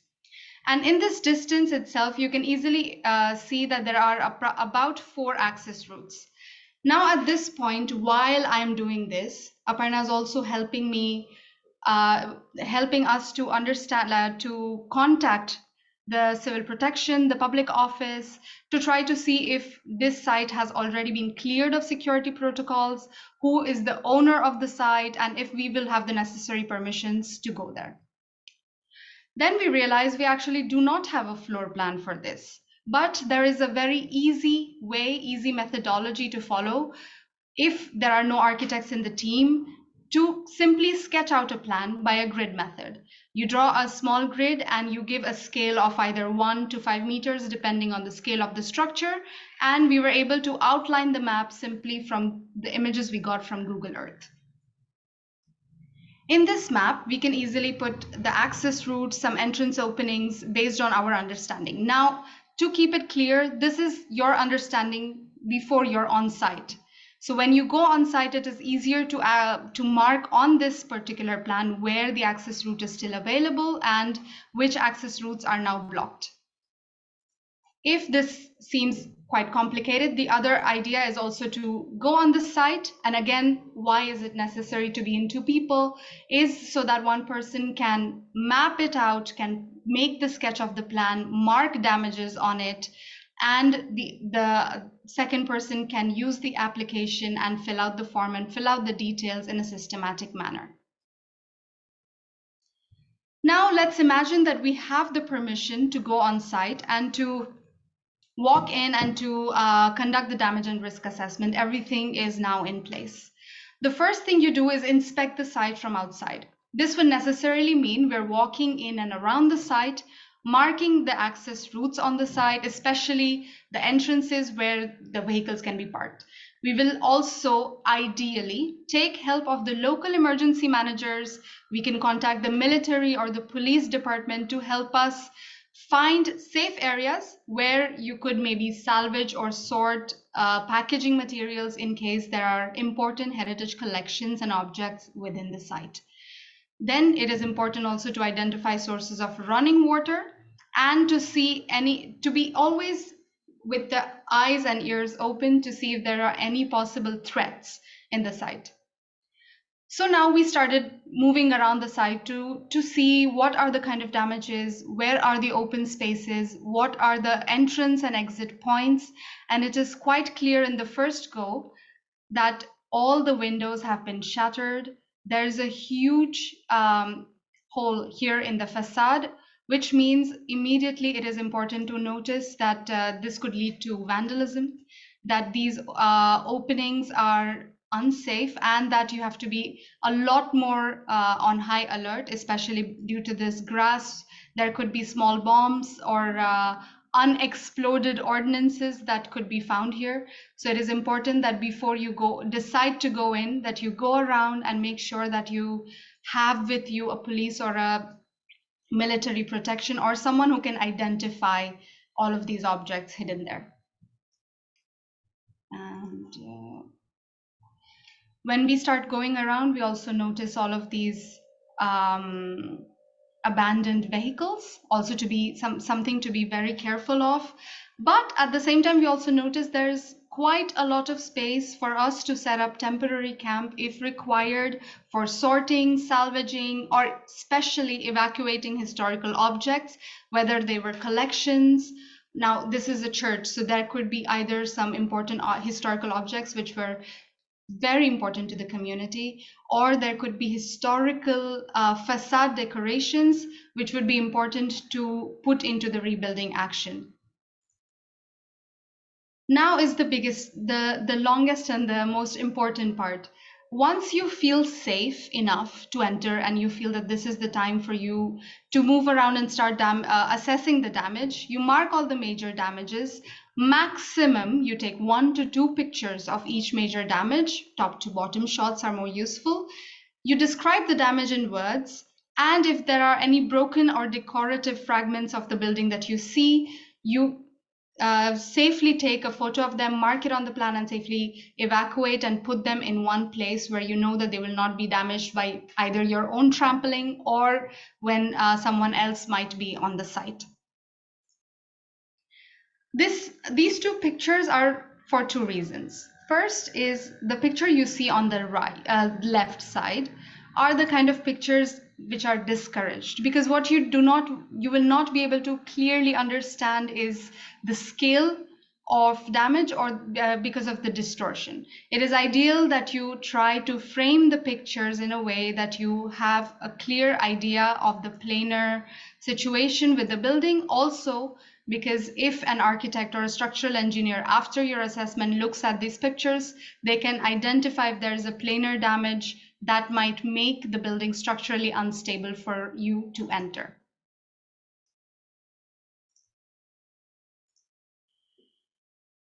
And in this distance itself, you can easily see that there are about 4 access routes. Now at this point, while I'm doing this, Aparna is also helping me, helping us to understand, to contact the civil protection, the public office, to try to see if this site has already been cleared of security protocols, who is the owner of the site, and if we will have the necessary permissions to go there. Then we realize we actually do not have a floor plan for this. But there is a very easy way, easy methodology to follow if there are no architects in the team, to simply sketch out a plan by a grid method. You draw a small grid and you give a scale of either 1 to 5 meters, depending on the scale of the structure. And we were able to outline the map simply from the images we got from Google Earth. In this map, we can easily put the access routes, some entrance openings based on our understanding. Now, to keep it clear, this is your understanding before you're on site. So when you go on site, it is easier to mark on this particular plan where the access route is still available and which access routes are now blocked. If this seems quite complicated, the other idea is also to go on the site. And again, why is it necessary to be in 2 people? Is so that one person can map it out, can make the sketch of the plan, mark damages on it, and the second person can use the application and fill out the form and fill out the details in a systematic manner. Now let's imagine that we have the permission to go on site and to walk in and to conduct the damage and risk assessment. Everything is now in place. The first thing you do is inspect the site from outside. This would necessarily mean we're walking in and around the site, marking the access routes on the site, especially the entrances where the vehicles can be parked. We will also ideally take help of the local emergency managers. We can contact the military or the police department to help us find safe areas where you could maybe salvage or sort packaging materials in case there are important heritage collections and objects within the site. Then it is important also to identify sources of running water and to be always with the eyes and ears open to see if there are any possible threats in the site. So now we started moving around the site to see what are the kind of damages, where are the open spaces, what are the entrance and exit points. And it is quite clear in the first go that all the windows have been shattered. There's a huge hole here in the facade, which means immediately it is important to notice that this could lead to vandalism, that these openings are unsafe, and that you have to be a lot more on high alert, especially due to this grass. There could be small bombs or unexploded ordnances that could be found here. So it is important that before you decide to go in, that you go around and make sure that you have with you a police or a military protection or someone who can identify all of these objects hidden there. And when we start going around, we also notice all of these abandoned vehicles, also to be something to be very careful of. But at the same time, we also notice there's quite a lot of space for us to set up temporary camp if required for sorting, salvaging, or especially evacuating historical objects, whether they were collections. Now, this is a church, so there could be either some important historical objects which were very important to the community, or there could be historical facade decorations which would be important to put into the rebuilding action. Now is the longest and the most important part. Once you feel safe enough to enter and you feel that this is the time for you to move around and start assessing the damage, you mark all the major damages. Maximum, you take 1 to 2 pictures of each major damage. Top to bottom shots are more useful. You describe the damage in words, and if there are any broken or decorative fragments of the building that you see, you safely take a photo of them, mark it on the plan, and safely evacuate and put them in one place where you know that they will not be damaged by either your own trampling or when someone else might be on the site. These 2 pictures are for 2 reasons. First is the picture you see on the left side are the kind of pictures which are discouraged, because what you will not be able to clearly understand is the scale of damage or because of the distortion. It is ideal that you try to frame the pictures in a way that you have a clear idea of the planar situation with the building. Also, because if an architect or a structural engineer after your assessment looks at these pictures, they can identify if there is a planar damage that might make the building structurally unstable for you to enter.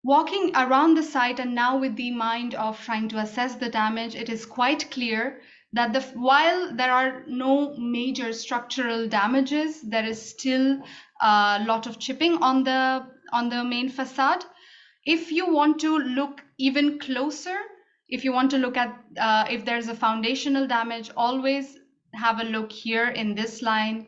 Walking around the site and now with the mind of trying to assess the damage, it is quite clear that while there are no major structural damages, there is still a lot of chipping on the main facade. If you want to look even closer, if you want to look at if there's a foundational damage, always have a look here in this line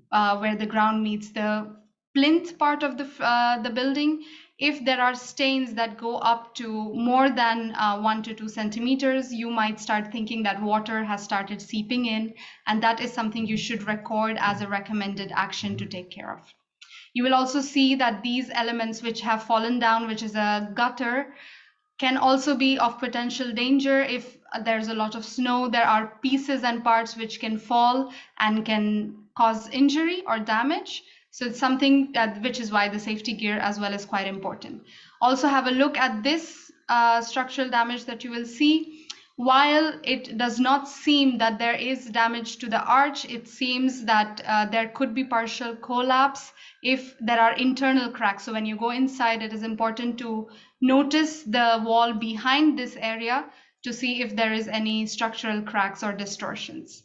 where the ground meets the plinth part of the building. If there are stains that go up to more than 1 to 2 centimeters, you might start thinking that water has started seeping in, and that is something you should record as a recommended action to take care of. You will also see that these elements which have fallen down, which is a gutter, can also be of potential danger. If there's a lot of snow, there are pieces and parts which can fall and can cause injury or damage. So it's something which is why the safety gear as well is quite important. Also have a look at this structural damage that you will see. While it does not seem that there is damage to the arch, it seems that there could be partial collapse if there are internal cracks. So when you go inside, it is important to notice the wall behind this area to see if there is any structural cracks or distortions.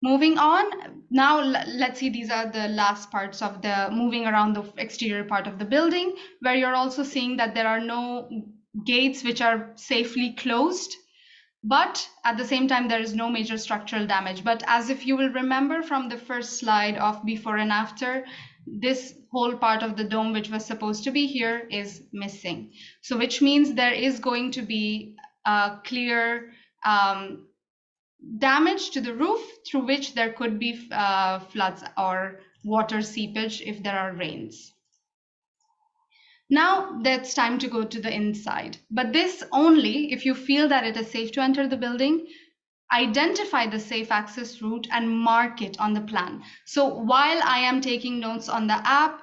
Moving on, now let's see, these are the last parts of the moving around the exterior part of the building, where you're also seeing that there are no gates which are safely closed, but at the same time, there is no major structural damage. But as if you will remember from the first slide of before and after, this whole part of the dome, which was supposed to be here, is missing. So which means there is going to be a clear damage to the roof through which there could be floods or water seepage if there are rains. Now that's time to go to the inside, but this only if you feel that it is safe to enter the building. Identify the safe access route and mark it on the plan. So while I am taking notes on the app,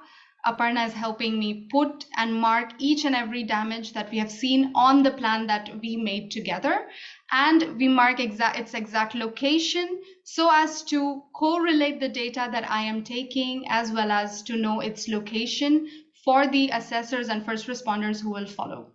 Aparna is helping me put and mark each and every damage that we have seen on the plan that we made together. And we mark its exact location so as to correlate the data that I am taking as well as to know its location for the assessors and first responders who will follow.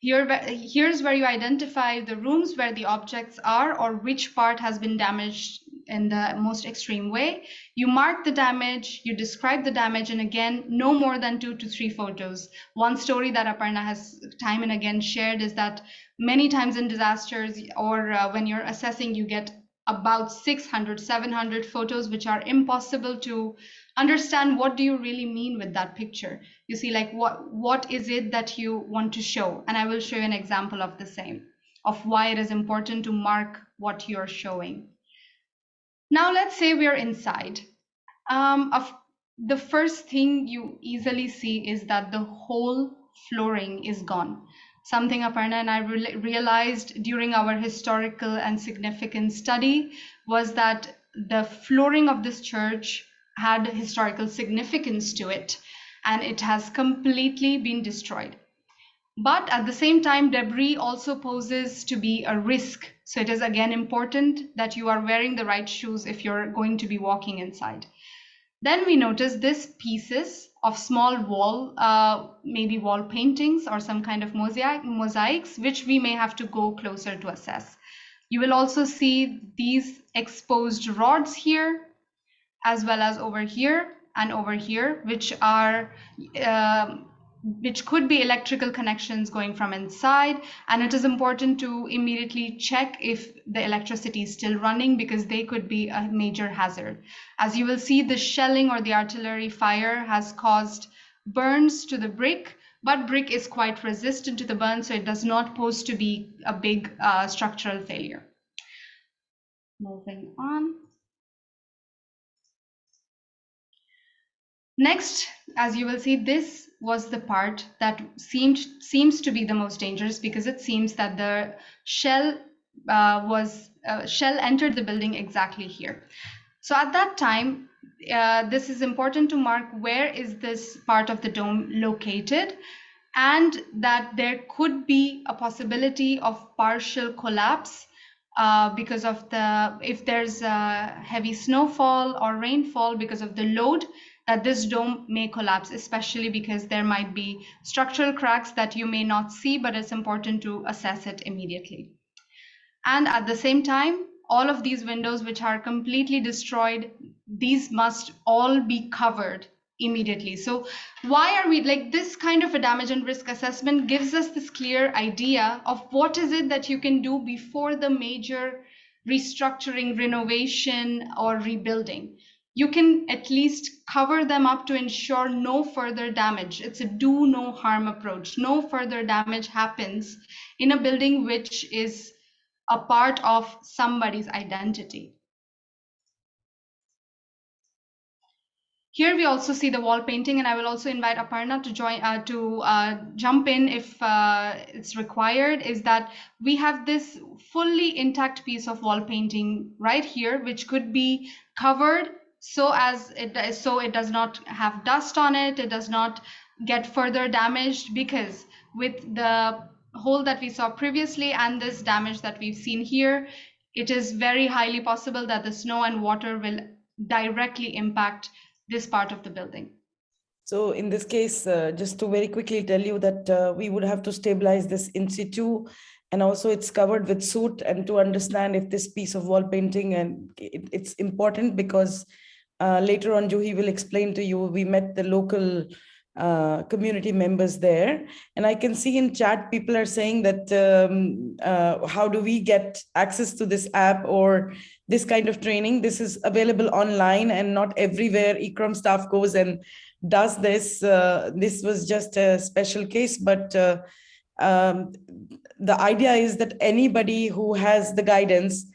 Here's where you identify the rooms where the objects are or which part has been damaged in the most extreme way. You mark the damage, you describe the damage, and again, no more than 2 to 3 photos. One story that Aparna has time and again shared is that many times in disasters or when you're assessing, you get about 600, 700 photos, which are impossible to understand what do you really mean with that picture. You see, like what is it that you want to show? And I will show you an example of the same, of why it is important to mark what you're showing. Now let's say we're inside. The first thing you easily see is that the whole flooring is gone. Something Aparna and I realized during our historical and significant study was that the flooring of this church had historical significance to it, and it has completely been destroyed. But at the same time, debris also poses to be a risk. So it is again important that you are wearing the right shoes if you're going to be walking inside. Then we notice these pieces of small wall, maybe wall paintings or some kind of mosaics, which we may have to go closer to assess. You will also see these exposed rods here, as well as over here and over here, which are which could be electrical connections going from inside. And it is important to immediately check if the electricity is still running, because they could be a major hazard. As you will see, the shelling or the artillery fire has caused burns to the brick, but brick is quite resistant to the burn, so it does not pose to be a big structural failure. Moving on. Next, as you will see, this was the part that seems to be the most dangerous, because it seems that the shell entered the building exactly here. So at that time, this is important to mark where is this part of the dome located, and that there could be a possibility of partial collapse because of if there's heavy snowfall or rainfall because of the load, that this dome may collapse, especially because there might be structural cracks that you may not see, but it's important to assess it immediately. And at the same time, all of these windows which are completely destroyed, these must all be covered immediately. So why are we like this kind of a damage and risk assessment gives us this clear idea of what is it that you can do before the major restructuring, renovation, or rebuilding. You can at least cover them up to ensure no further damage. It's a do no harm approach. No further damage happens in a building which is a part of somebody's identity. Here we also see the wall painting, and I will also invite Aparna to join jump in if it's required. Is that we have this fully intact piece of wall painting right here, which could be covered so it does not have dust on it. It does not get further damaged, because with the hole that we saw previously and this damage that we've seen here, it is very highly possible that the snow and water will directly impact this part of the building. So in this case, just to very quickly tell you that we would have to stabilize this in situ, and also it's covered with soot, and to understand if this piece of wall painting, and it's important because later on Juhi will explain to you, we met the local community members there, and I can see in chat people are saying that how do we get access to this app or this kind of training? This is available online, and not everywhere ICCROM staff goes and does this. This was just a special case, but the idea is that anybody who has the guidance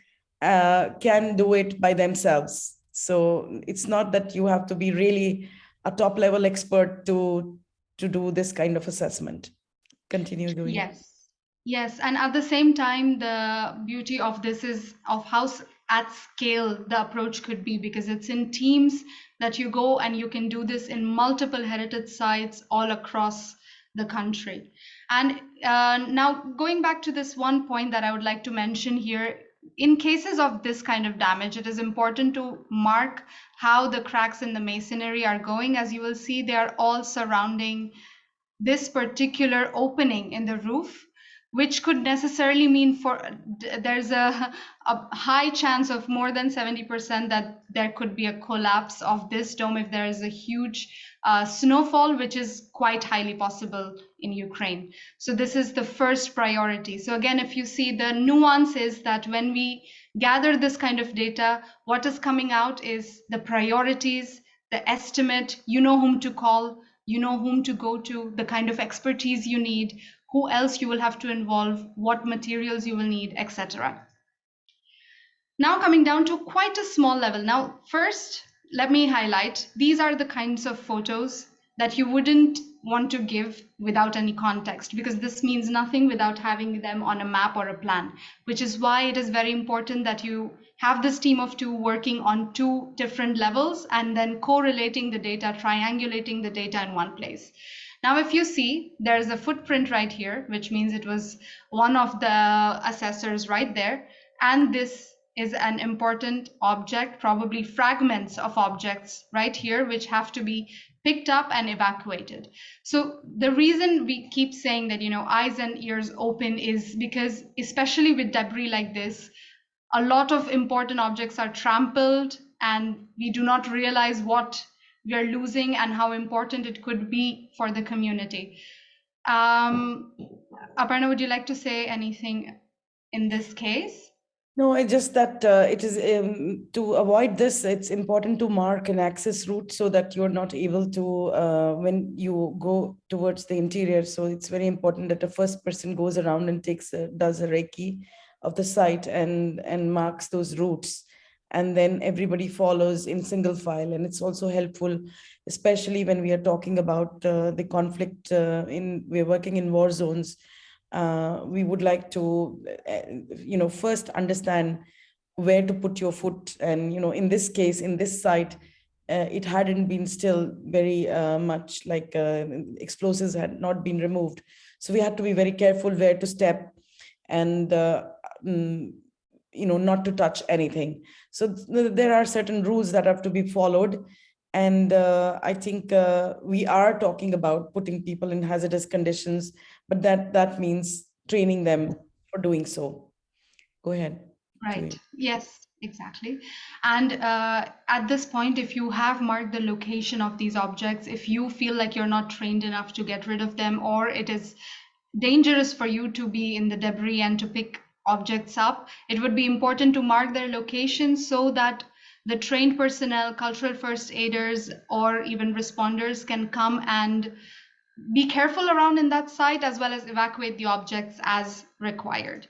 can do it by themselves. So it's not that you have to be really a top level expert to do this kind of assessment. Continue doing. Yes, and at the same time, the beauty of this is of how at scale the approach could be, because it's in teams that you go and you can do this in multiple heritage sites all across the country. And now going back to this one point that I would like to mention here, in cases of this kind of damage, it is important to mark how the cracks in the masonry are going. As you will see, they are all surrounding this particular opening in the roof, which could necessarily mean there's a high chance of more than 70% that there could be a collapse of this dome if there is a huge snowfall, which is quite highly possible in Ukraine. So this is the first priority. So again, if you see, the nuance is that when we gather this kind of data, what is coming out is the priorities, the estimate, you know whom to call, you know whom to go to, the kind of expertise you need, who else you will have to involve, what materials you will need, etc. Now coming down to quite a small level. Now, first, let me highlight, these are the kinds of photos that you wouldn't want to give without any context, because this means nothing without having them on a map or a plan, which is why it is very important that you have this team of two working on two different levels and then correlating the data, triangulating the data in one place. Now, if you see, there's a footprint right here, which means it was one of the assessors right there. And this is an important object, probably fragments of objects right here, which have to be picked up and evacuated. So the reason we keep saying that, eyes and ears open is because, especially with debris like this, a lot of important objects are trampled and we do not realize what we are losing and how important it could be for the community. Aparna, would you like to say anything in this case? No, it's just that it is to avoid this, it's important to mark an access route so that you're not able to, when you go towards the interior. So it's very important that the first person goes around and does a recce of the site and marks those routes. And then everybody follows in single file. And it's also helpful, especially when we are talking about the conflict we're working in war zones. We would like to, first understand where to put your foot. And, in this case, in this site, it hadn't been still very much like explosives had not been removed. So we had to be very careful where to step and, not to touch anything. So there are certain rules that have to be followed. And I think we are talking about putting people in hazardous conditions, but that means training them for doing so. Go ahead. Right. Yes, exactly. And at this point, if you have marked the location of these objects, if you feel like you're not trained enough to get rid of them, or it is dangerous for you to be in the debris and to pick objects up, it would be important to mark their location so that the trained personnel, cultural first aiders, or even responders can come and be careful around in that site, as well as evacuate the objects as required.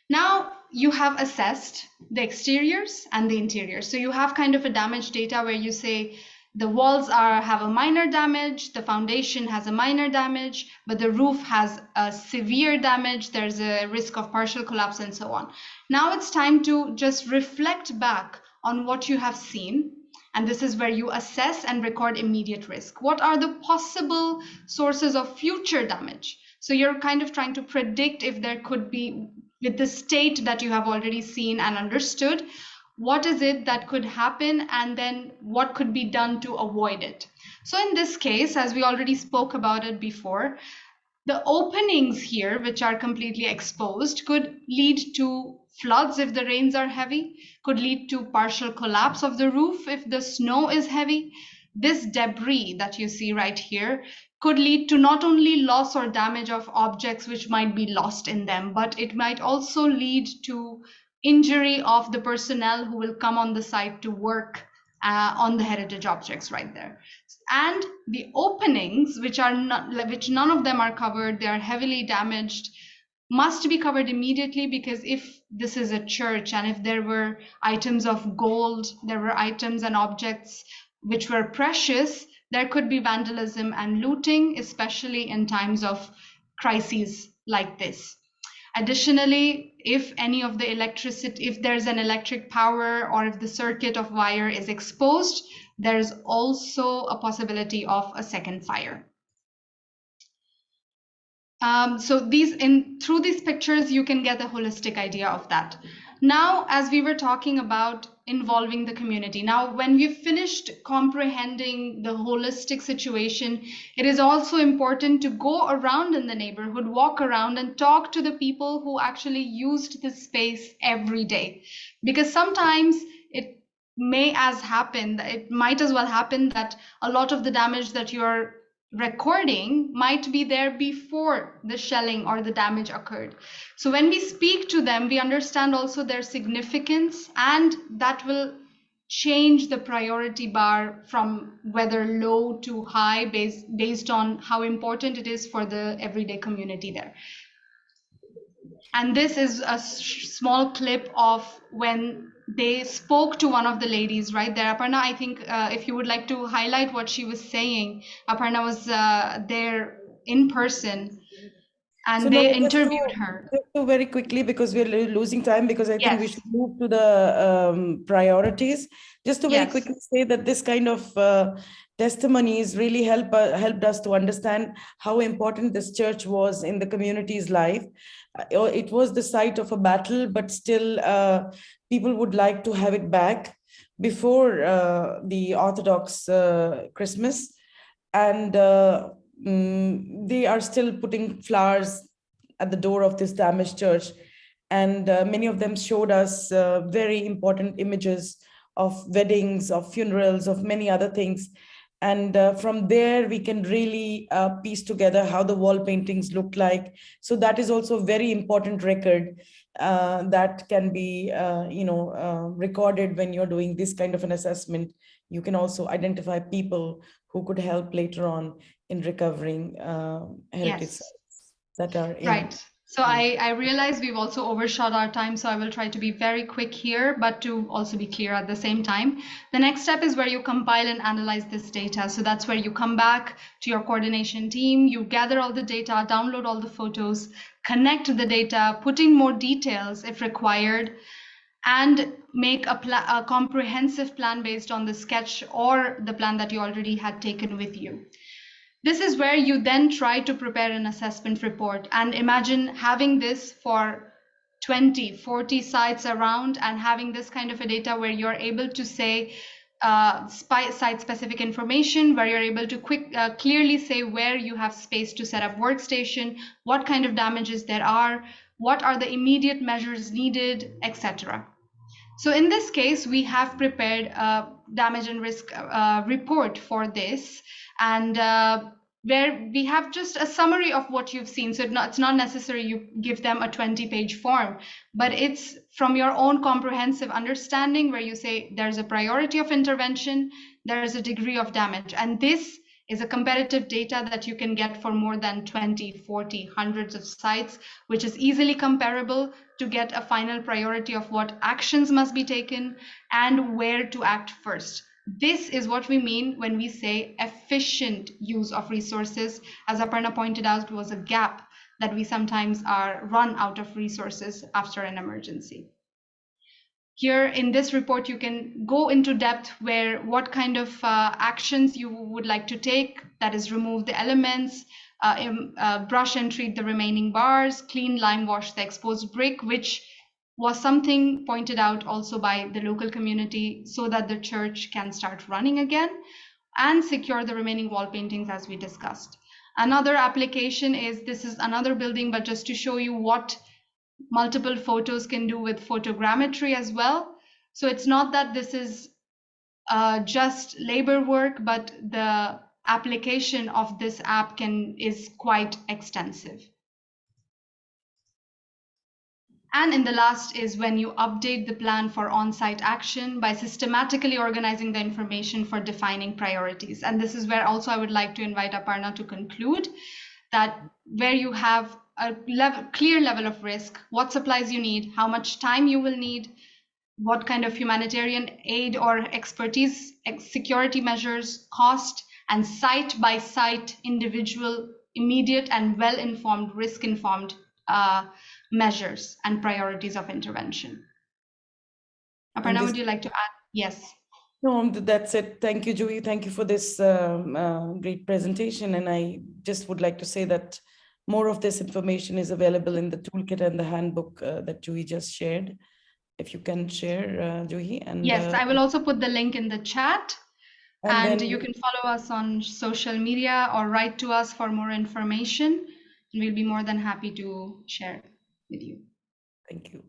Now you have assessed the exteriors and the interiors. So you have kind of a damage data where you say the walls have a minor damage, the foundation has a minor damage, but the roof has a severe damage. There's a risk of partial collapse and so on. Now it's time to just reflect back on what you have seen. And this is where you assess and record immediate risk. What are the possible sources of future damage? So you're kind of trying to predict if there could be, with the state that you have already seen and understood, what is it that could happen, and then what could be done to avoid it. So in this case, as we already spoke about it before, the openings here, which are completely exposed, could lead to floods if the rains are heavy, could lead to partial collapse of the roof if the snow is heavy. This debris that you see right here could lead to not only loss or damage of objects which might be lost in them, but it might also lead to injury of the personnel who will come on the site to work on the heritage objects right there. And the openings, which none of them are covered, they are heavily damaged, must be covered immediately, because if this is a church and if there were items of gold, there were items and objects which were precious, there could be vandalism and looting, especially in times of crises like this. Additionally, if any of the electricity, if there's an electric power or if the circuit of wire is exposed, there's also a possibility of a second fire. So through these pictures, you can get a holistic idea of that. Now, as we were talking about involving the community, now when we've finished comprehending the holistic situation, it is also important to go around in the neighborhood, walk around and talk to the people who actually used this space every day. Because sometimes it might as well happen that a lot of the damage that you're recording might be there before the shelling or the damage occurred. So when we speak to them, we understand also their significance, and that will change the priority bar from whether low to high based on how important it is for the everyday community there. And this is a small clip of when they spoke to one of the ladies right there. Aparna, I think if you would like to highlight what she was saying. Aparna was there in person, and so they interviewed her. Just very quickly, because we're losing time, because I think we should move to the priorities. Just to very quickly say that this kind of testimonies really helped us to understand how important this church was in the community's life. It was the site of a battle, but still people would like to have it back before the Orthodox Christmas. And they are still putting flowers at the door of this damaged church. And many of them showed us very important images of weddings, of funerals, of many other things. And from there, we can really piece together how the wall paintings look like. So that is also a very important record that can be, recorded when you're doing this kind of an assessment. You can also identify people who could help later on in recovering heritage sites that are in. Right. So I realize we've also overshot our time, so I will try to be very quick here, but to also be clear at the same time. The next step is where you compile and analyze this data. So that's where you come back to your coordination team, you gather all the data, download all the photos, connect the data, put in more details if required, and make a comprehensive plan based on the sketch or the plan that you already had taken with you. This is where you then try to prepare an assessment report, and imagine having this for 20, 40 sites around, and having this kind of a data where you're able to say site-specific information, where you're able to clearly say where you have space to set up workstation, what kind of damages there are, what are the immediate measures needed, etc. So in this case, we have prepared a damage and risk report for this, and where we have just a summary of what you've seen. So it's not necessary you give them a 20-page form, but it's from your own comprehensive understanding where you say there's a priority of intervention, there is a degree of damage. And this is a comparative data that you can get for more than 20, 40, hundreds of sites, which is easily comparable to get a final priority of what actions must be taken and where to act first. This is what we mean when we say efficient use of resources. As Aparna pointed out, was a gap that we sometimes are run out of resources after an emergency. Here in this report, you can go into depth where what kind of actions you would like to take, that is remove the elements, brush and treat the remaining bars, clean, lime wash the exposed brick, which was something pointed out also by the local community so that the church can start running again, and secure the remaining wall paintings as we discussed. Another application is, this is another building, but just to show you what multiple photos can do with photogrammetry as well. So it's not that this is just labor work, but the application of this app is quite extensive. And in the last is when you update the plan for on-site action by systematically organizing the information for defining priorities. And this is where also I would like to invite Aparna to conclude, that where you have a clear level of risk, what supplies you need, how much time you will need, what kind of humanitarian aid or expertise, security measures, cost, and site-by-site, individual, immediate, and well-informed, risk-informed measures and priorities of intervention. Aparna, would you like to add? Yes. No, that's it. Thank you, Juhi. Thank you for this great presentation. And I just would like to say that more of this information is available in the toolkit and the handbook that Juhi just shared. If you can share, Juhi. And yes, I will also put the link in the chat. And you can follow us on social media or write to us for more information. And we'll be more than happy to share with you. Thank you.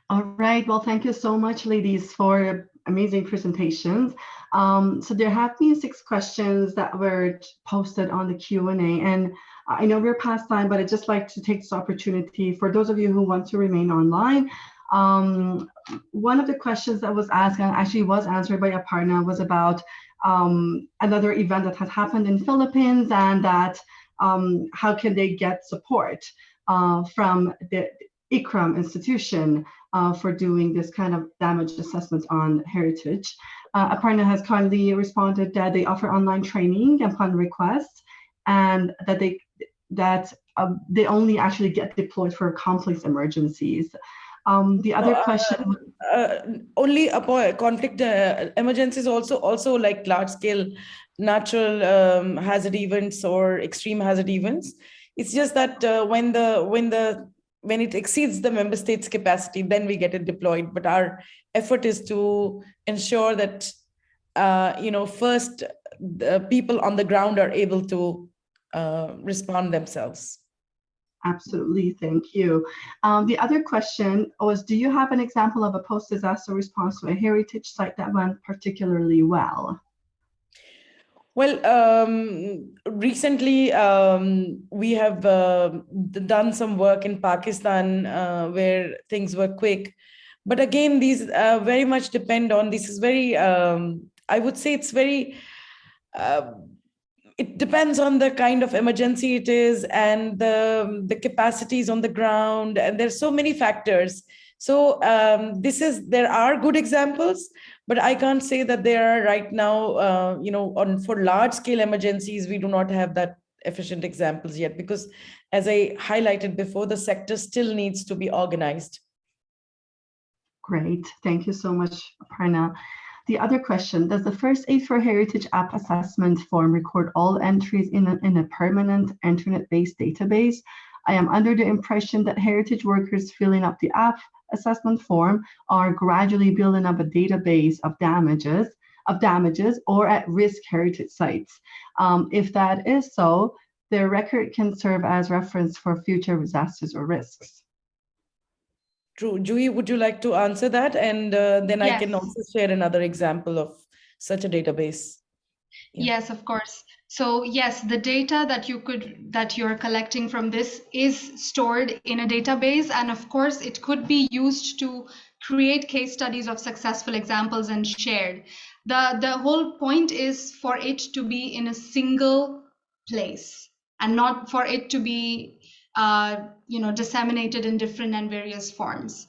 All right. Well, thank you so much, ladies, for amazing presentations. So there have been 6 questions that were posted on the Q&A, and I know we're past time, but I'd just like to take this opportunity for those of you who want to remain online. One of the questions that was asked and actually was answered by Aparna was about another event that has happened in Philippines, and that how can they get support from the ICCROM institution for doing this kind of damage assessments on heritage. Aparna has kindly responded that they offer online training upon request, and that they only actually get deployed for complex emergencies. The other question, only conflict emergencies, also like large scale natural hazard events or extreme hazard events. It's just that when it exceeds the member state's capacity, then we get it deployed. But our effort is to ensure that first the people on the ground are able to respond themselves. Absolutely, thank you. The other question was, do you have an example of a post-disaster response to a heritage site that went particularly well? Well, recently we have done some work in Pakistan where things were quick. But again, these very much depend on, this is very, I would say it's very, it depends on the kind of emergency it is and the capacities on the ground. And there's so many factors. So there are good examples, but I can't say that there are right now, for large scale emergencies, we do not have that efficient examples yet, because as I highlighted before, the sector still needs to be organized. Great. Thank you so much, Aparna. The other question, does the first Aid for Heritage app assessment form record all entries in a permanent internet-based database? I am under the impression that heritage workers filling up the app assessment form are gradually building up a database of damages or at-risk heritage sites. If that is so, their record can serve as reference for future disasters or risks. True. Julie, would you like to answer that? And then I can Yes. also share another example of such a database. Yeah. Yes, of course. So yes, the data that you're collecting from this is stored in a database, and of course it could be used to create case studies of successful examples and shared. The whole point is for it to be in a single place and not for it to be disseminated in different and various forms.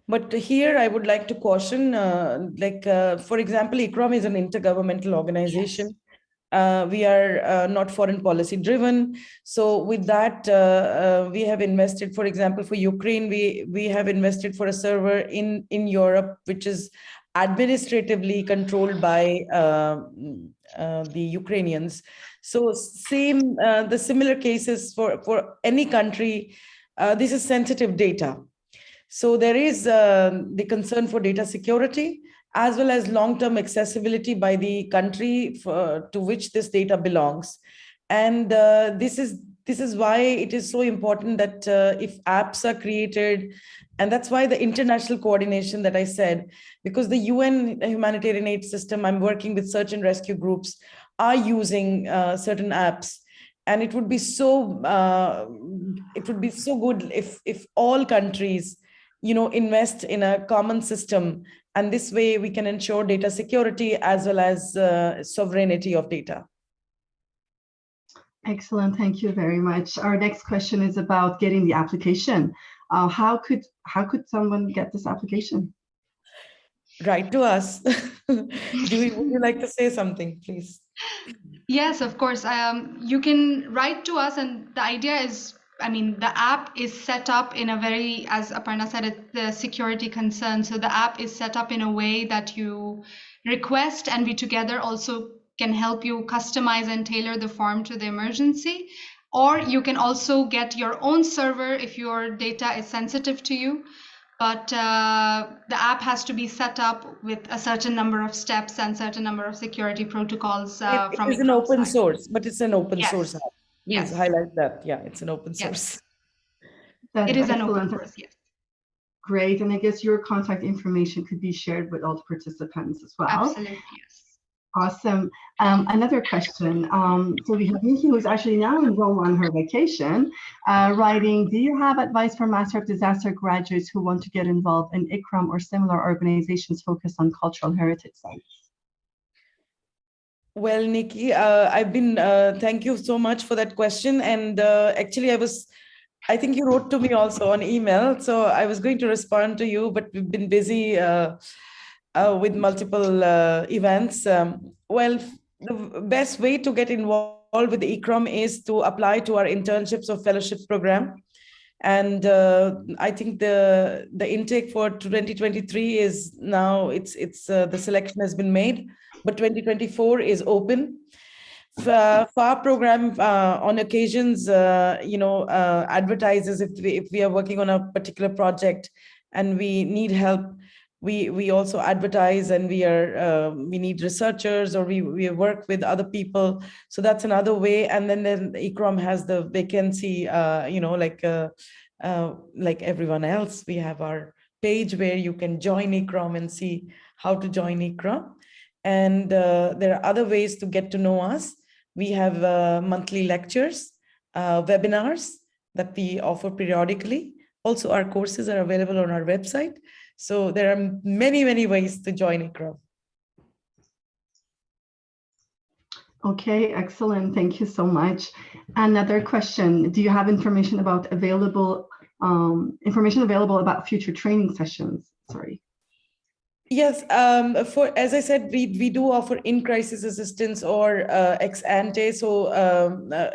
But here I would like to caution, for example, ICCROM is an intergovernmental organization. Yes. We are not foreign policy driven. So with that, we have invested, for example, for Ukraine, we have invested for a server in Europe, which is administratively controlled by the Ukrainians. So the similar cases for any country, this is sensitive data. So there is the concern for data security as well as long-term accessibility by the country to which this data belongs. And this is why it is so important that if apps are created, and that's why the international coordination that I said, because the UN humanitarian aid system, I'm working with search and rescue groups, are using certain apps. And it would be so good if all countries, invest in a common system, and this way we can ensure data security as well as sovereignty of data. Excellent, thank you very much. Our next question is about getting the application. How could someone get this application? Write to us. Julie, would you like to say something, please? Yes, of course. You can write to us, and the idea is, the app is set up in a very, as Aparna said, it's the security concern. So the app is set up in a way that you request, and we together also can help you customize and tailor the form to the emergency. Or you can also get your own server if your data is sensitive to you. But the app has to be set up with a certain number of steps and certain number of security protocols. It is an open source, but it's an open source app. Please highlight that. Yeah, it's an open source. It is an open source, yes. Great. And I guess your contact information could be shared with all the participants as well. Absolutely, yes. Awesome. Another question. So we have Nikki, who's actually now in Rome on her vacation, writing, do you have advice for Master of Disaster graduates who want to get involved in ICCROM or similar organizations focused on cultural heritage sites? Well, Nikki, thank you so much for that question. And actually, I think you wrote to me also on email. So I was going to respond to you, but we've been busy with multiple events. Well, the best way to get involved with the ICCROM is to apply to our internships or fellowships program. And I think the intake for 2023 is now, the selection has been made, but 2024 is open. For our program, on occasions, advertises if we are working on a particular project and we need help, we also advertise, and we need researchers, or we work with other people. So that's another way. And then ICCROM has the vacancy, like everyone else. We have our page where you can join ICCROM and see how to join ICCROM. And there are other ways to get to know us. We have monthly lectures, webinars that we offer periodically. Also, our courses are available on our website. So there are many, many ways to join ICCROM. Okay, excellent. Thank you so much. Another question. Do you have information available about future training sessions? Sorry. Yes, as I said, we do offer in-crisis assistance or ex-ante. So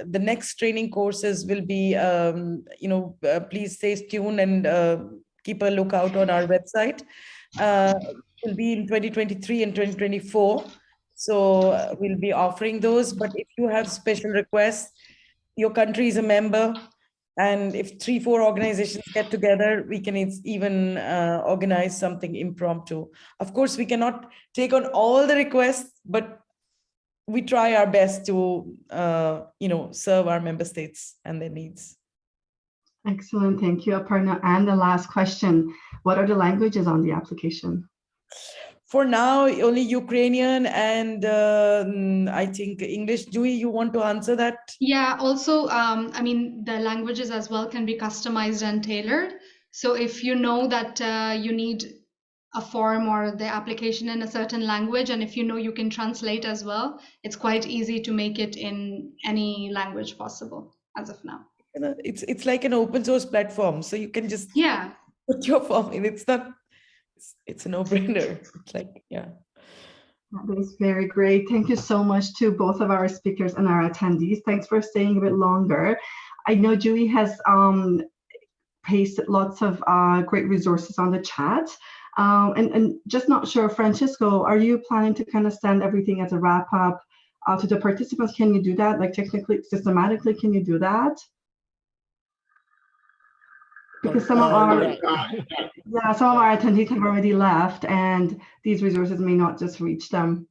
the next training courses will be, please stay tuned, and keep a lookout on our website. Will be in 2023 and 2024. So we'll be offering those. But if you have special requests, your country is a member, and if 3-4 organizations get together, we can even organize something impromptu. Of course, we cannot take on all the requests, but we try our best to serve our member states and their needs. Excellent. Thank you, Aparna. And the last question, what are the languages on the application? For now, only Ukrainian and I think English. Jui, you want to answer that? Yeah, also, I mean, the languages as well can be customized and tailored. So if you know that you need a form or the application in a certain language, and if you know you can translate as well, it's quite easy to make it in any language possible as of now. It's like an open source platform, so you can just put your form in. It's a no-brainer. It's like, yeah. That is very great. Thank you so much to both of our speakers and our attendees. Thanks for staying a bit longer. I know Julie has pasted lots of great resources on the chat. And just not sure, Francisco, are you planning to kind of send everything as a wrap up to the participants? Can you do that? Like technically, systematically, can you do that? Because some of our attendees have already left, and these resources may not just reach them.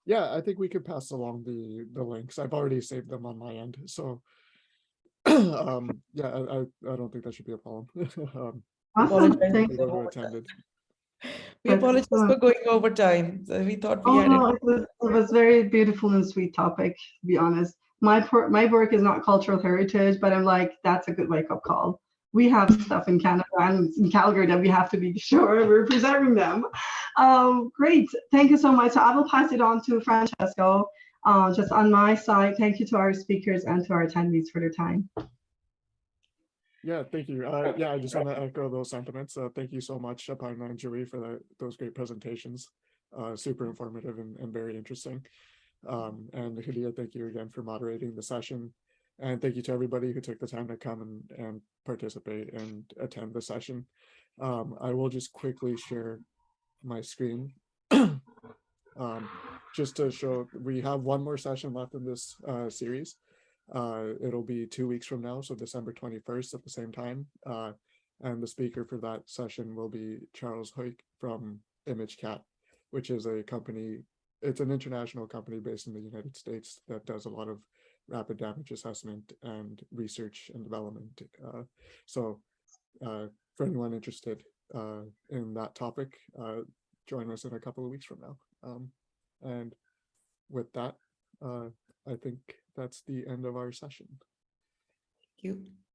Yeah, I think we could pass along the links. I've already saved them on my end, so yeah, I don't think that should be a problem. Awesome. Thank you. Who attended. We apologize for going over time. So we thought we had it was very beautiful and sweet topic, to be honest. My work is not cultural heritage, but I'm like, that's a good wake-up call. We have stuff in Canada and in Calgary that we have to be sure we're preserving them. Great, thank you so much. So I will pass it on to Francesco. Just on my side, thank you to our speakers and to our attendees for their time. Yeah, thank you. Yeah, I just want to echo those sentiments. Thank you so much, Aparna and Julie, for those great presentations. Super informative and very interesting. And Hedieh, thank you again for moderating the session. And thank you to everybody who took the time to come and participate and attend the session. I will just quickly share my screen just to show we have one more session left in this series. It'll be 2 weeks from now, so December 21st at the same time. And the speaker for that session will be Charles Hoik from ImageCat, which is a company, it's an international company based in the United States that does a lot of rapid damage assessment and research and development. So for anyone interested in that topic, join us in a couple of weeks from now. And with that, I think that's the end of our session. Thank you.